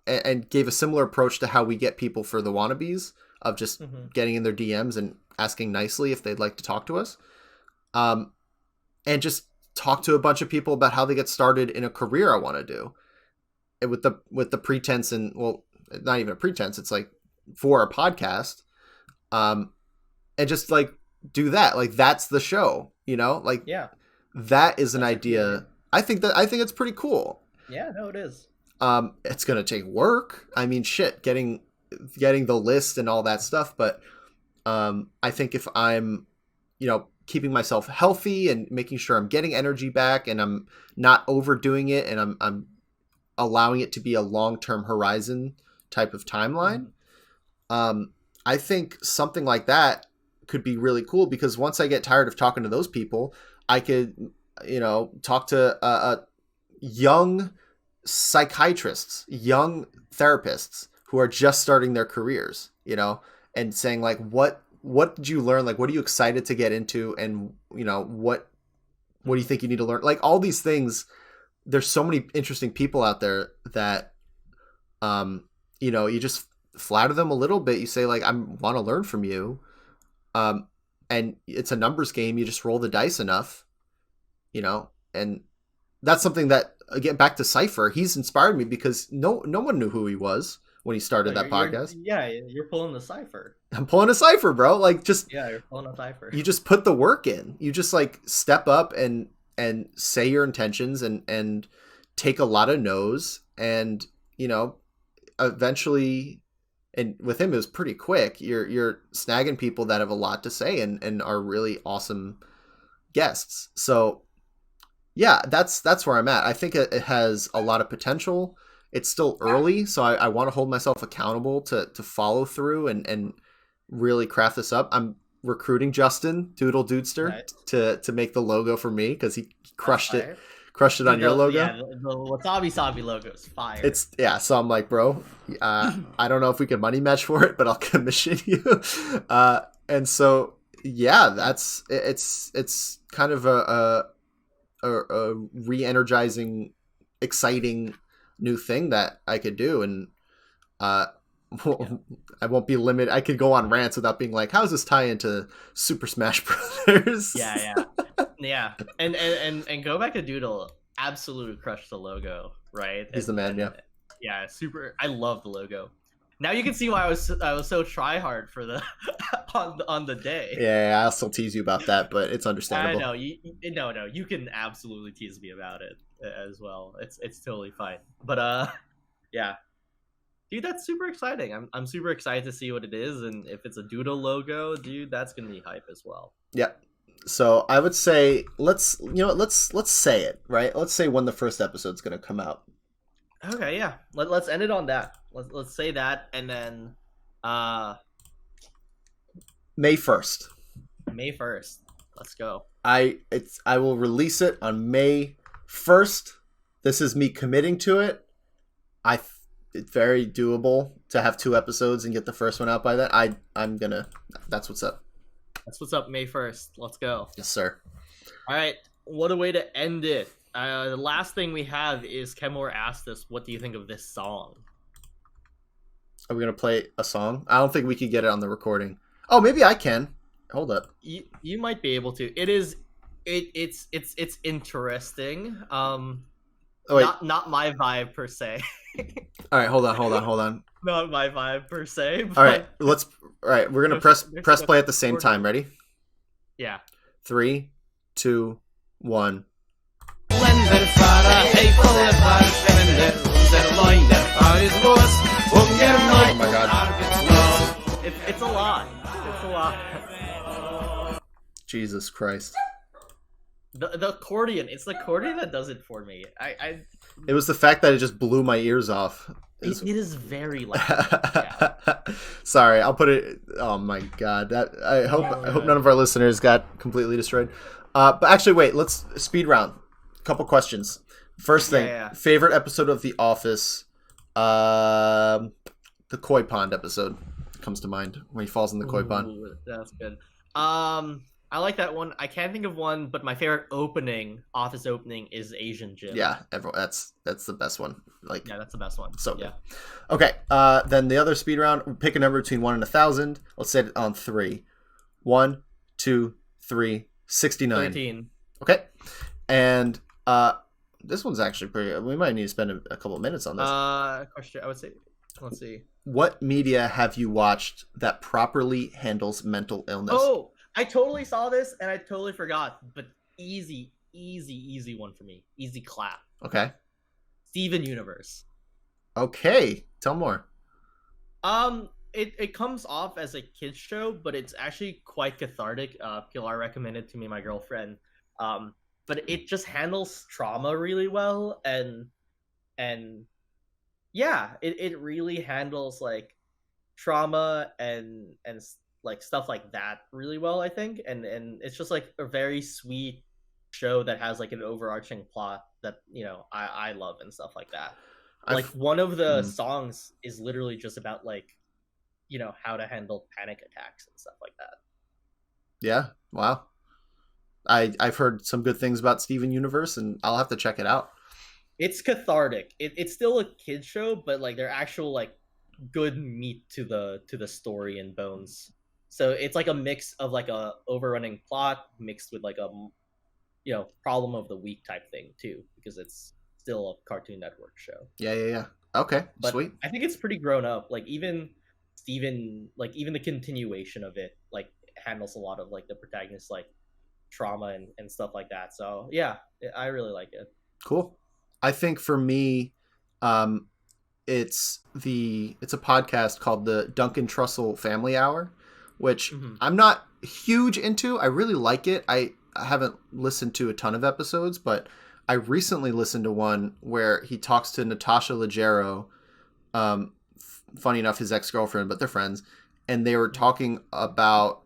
and gave a similar approach to how we get people for the Wannabes, of just getting in their DMs and asking nicely if they'd like to talk to us. And just talk to a bunch of people about how they get started in a career I want to do. And with the pretense, and well, not even a pretense, it's like for a podcast. And just like do that. Like that's the show, like Yeah. that is an idea. I think it's pretty cool. Yeah, no, it is. It's going to take work. I mean, shit, getting the list and all that stuff. But I think if I'm, keeping myself healthy and making sure I'm getting energy back and I'm not overdoing it, and I'm allowing it to be a long-term horizon type of timeline, I think something like that could be really cool, because once I get tired of talking to those people, I could, talk to young psychiatrists, young therapists who are just starting their careers, and saying like, what did you learn? Like, what are you excited to get into? And, what do you think you need to learn? Like all these things, there's so many interesting people out there that, you just flatter them a little bit. You say like, I want to learn from you. And it's a numbers game. You just roll the dice enough, and that's something that, again, back to Cypher, he's inspired me, because no one knew who he was when he started that podcast. You're pulling the Cypher. I'm pulling a Cypher, bro. Like you're pulling a Cypher. You just put the work in. You just like step up and say your intentions and take a lot of no's, and eventually, and with him it was pretty quick. You're snagging people that have a lot to say and are really awesome guests. So yeah, that's where I'm at. I think it has a lot of potential. It's still early, so I want to hold myself accountable to follow through and really craft this up. I'm recruiting Justin Doodle Dudester to make the logo for me, because he crushed it on your logo. Yeah, the Wasabi Sabi logo is fire. So I'm like, bro, I don't know if we can money match for it, but I'll commission you. And so yeah, it's kind of a re-energizing, exciting new thing that I could do. And I won't be limited. I could go on rants without being like, how does this tie into Super Smash Brothers? Yeah. And go back to Doodle, absolutely crushed the logo, right? He's the man. Yeah, super. I love the logo. Now you can see why I was so try hard for the on the day. Yeah, I'll still tease you about that, but it's understandable. I know. You can absolutely tease me about it as well. It's totally fine. But yeah, dude, that's super exciting. I'm super excited to see what it is, and if it's a Doodle logo, dude, that's gonna be hype as well. Yeah. So I would say let's say it, right. Let's say when the first episode's gonna come out. Okay, yeah. Let's end it on that. Let's say that, and then May 1st. May 1st. Let's go. I will release it on May 1st. This is me committing to it. It's very doable to have 2 episodes and get the first one out by then. That's what's up. That's what's up, May 1st. Let's go. Yes, sir. All right. What a way to end it. The last thing we have is Kenmore asked us, what do you think of this song? Are we going to play a song? I don't think we could get it on the recording. Oh, maybe I can. Hold up. You might be able to. It's interesting. Not my vibe per se. All right, hold on. Not my vibe per se. All right, we're going to press play at the same time. Ready? Yeah. 3, 2, 1. Oh my god. It's a lot. It's a lot. Jesus Christ. The accordion. It's the accordion that does it for me. It was the fact that it just blew my ears off. It is very loud. Yeah. Sorry, I'll put it. Oh my god, I hope none of our listeners got completely destroyed. But actually, wait. Let's speed round. Couple questions. First thing, favorite episode of The Office. The koi pond episode comes to mind when he falls in the koi pond. That's good. I like that one. I can't think of one, but my favorite office opening is Asian Gym. Yeah, that's the best one. Like, yeah, that's the best one. So yeah. Okay. Then the other speed round. Pick a number between 1 and 1,000. Let's set it on 3. 1, 2, 3, 69. 13. Okay. And this one's actually pretty. We might need to spend a couple of minutes on this. Question. I would say. Let's see. What media have you watched that properly handles mental illness? Oh, I totally saw this and I totally forgot. But easy one for me. Easy clap. Okay. Steven Universe. Okay. Tell more. It comes off as a kids show, but it's actually quite cathartic. Pilar recommended to me, my girlfriend. But it just handles trauma really well, and yeah, it really handles like trauma and like stuff like that really well, I think. And it's just like a very sweet show that has like an overarching plot that, you know, I love and stuff like that. Like one of the songs is literally just about like, you know, how to handle panic attacks and stuff like that. Yeah. Wow. I've heard some good things about Steven Universe, and I'll have to check it out. It's cathartic. It's still a kid show, but like they're actual like good meat to the story and bones. So it's like a mix of like a overrunning plot mixed with like a, you know, problem of the week type thing too, because it's still a Cartoon Network show. Yeah. Okay, but sweet. I think it's pretty grown up. Like even Steven, like even the continuation of it, like handles a lot of like the protagonist's like trauma and stuff like that. So yeah, I really like it. Cool. I think for me, it's a podcast called the Duncan Trussell Family Hour, which I'm not huge into. I really like it. I haven't listened to a ton of episodes, but I recently listened to one where he talks to Natasha Leggero, funny enough, his ex-girlfriend, but they're friends, and they were talking about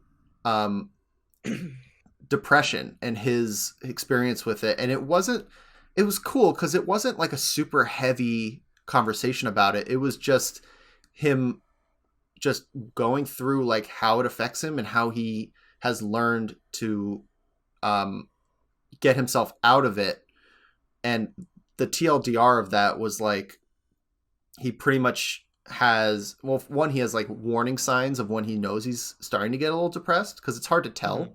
depression and his experience with it. And it was cool because it wasn't like a super heavy conversation about it. It was just him just going through like how it affects him and how he has learned to get himself out of it. And the TLDR of that was like, he pretty much has, well, one, he has like warning signs of when he knows he's starting to get a little depressed, because it's hard to tell.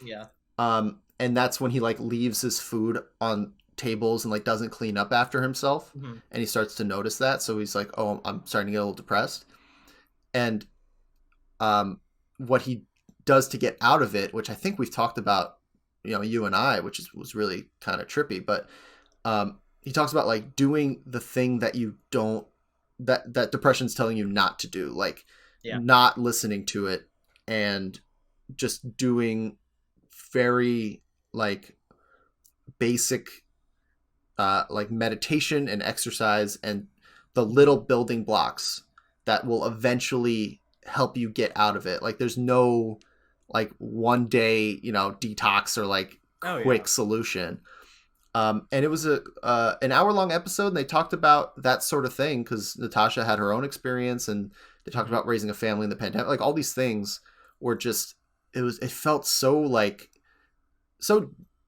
Yeah. And that's when he like leaves his food on tables and like doesn't clean up after himself. And he starts to notice that. So he's like, oh, I'm starting to get a little depressed. And what he does to get out of it, which I think we've talked about, you know, you and I, which was really kind of trippy, but he talks about like doing the thing that you don't, that depression's telling you not to do, like not listening to it and just doing very like basic like meditation and exercise and the little building blocks that will eventually help you get out of it. Like there's no like one day, you know, detox or like quick solution. And it was an hour-long episode, and they talked about that sort of thing because Natasha had her own experience, and they talked about raising a family in the pandemic. Like all these things were just, it felt so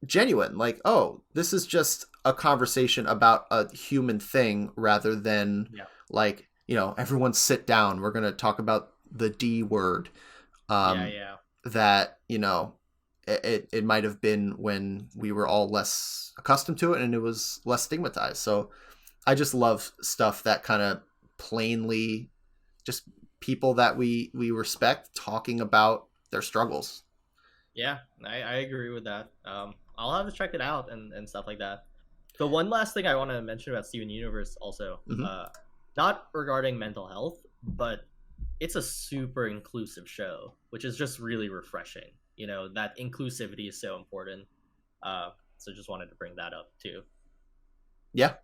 genuine. Like, oh, this is just a conversation about a human thing rather than like, you know, everyone sit down. We're going to talk about the D word. That, you know, it might have been when we were all less accustomed to it and it was less stigmatized. So I just love stuff that kind of plainly just people that we respect talking about their struggles. Yeah, I agree with that. I'll have to check it out and stuff like that. The one last thing I want to mention about Steven Universe also, Mhm. not regarding mental health, but it's a super inclusive show, which is just really refreshing. You know, that inclusivity is so important. So just wanted to bring that up too. Yeah,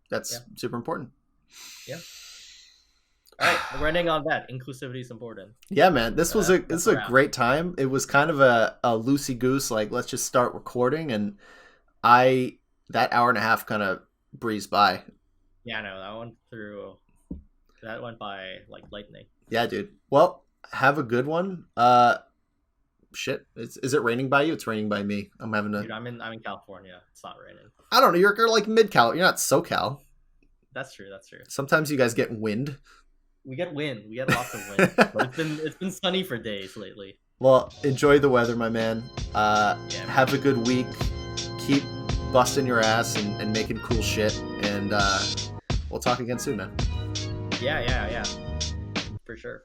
that's Yeah. super important. Yeah. All right, we're ending on that. Inclusivity is important. Yeah, man, this was a That's a wrap. great time. It was kind of a loosey goose, like let's just start recording, and I that hour and a half kind of breezed by. Yeah, no, that went by like lightning. Yeah, dude. Well, have a good one. Shit, is it raining by you? It's raining by me. I'm having a. Dude, I'm in California. It's not raining. I don't know. You're like mid Cal. You're not SoCal. That's true. That's true. Sometimes you guys get wind. We get wind. We get lots of wind. But it's been sunny for days lately. Well, enjoy the weather, my man. Yeah, Have a good week. Keep busting your ass and making cool shit. And we'll talk again soon, man. Yeah. For sure.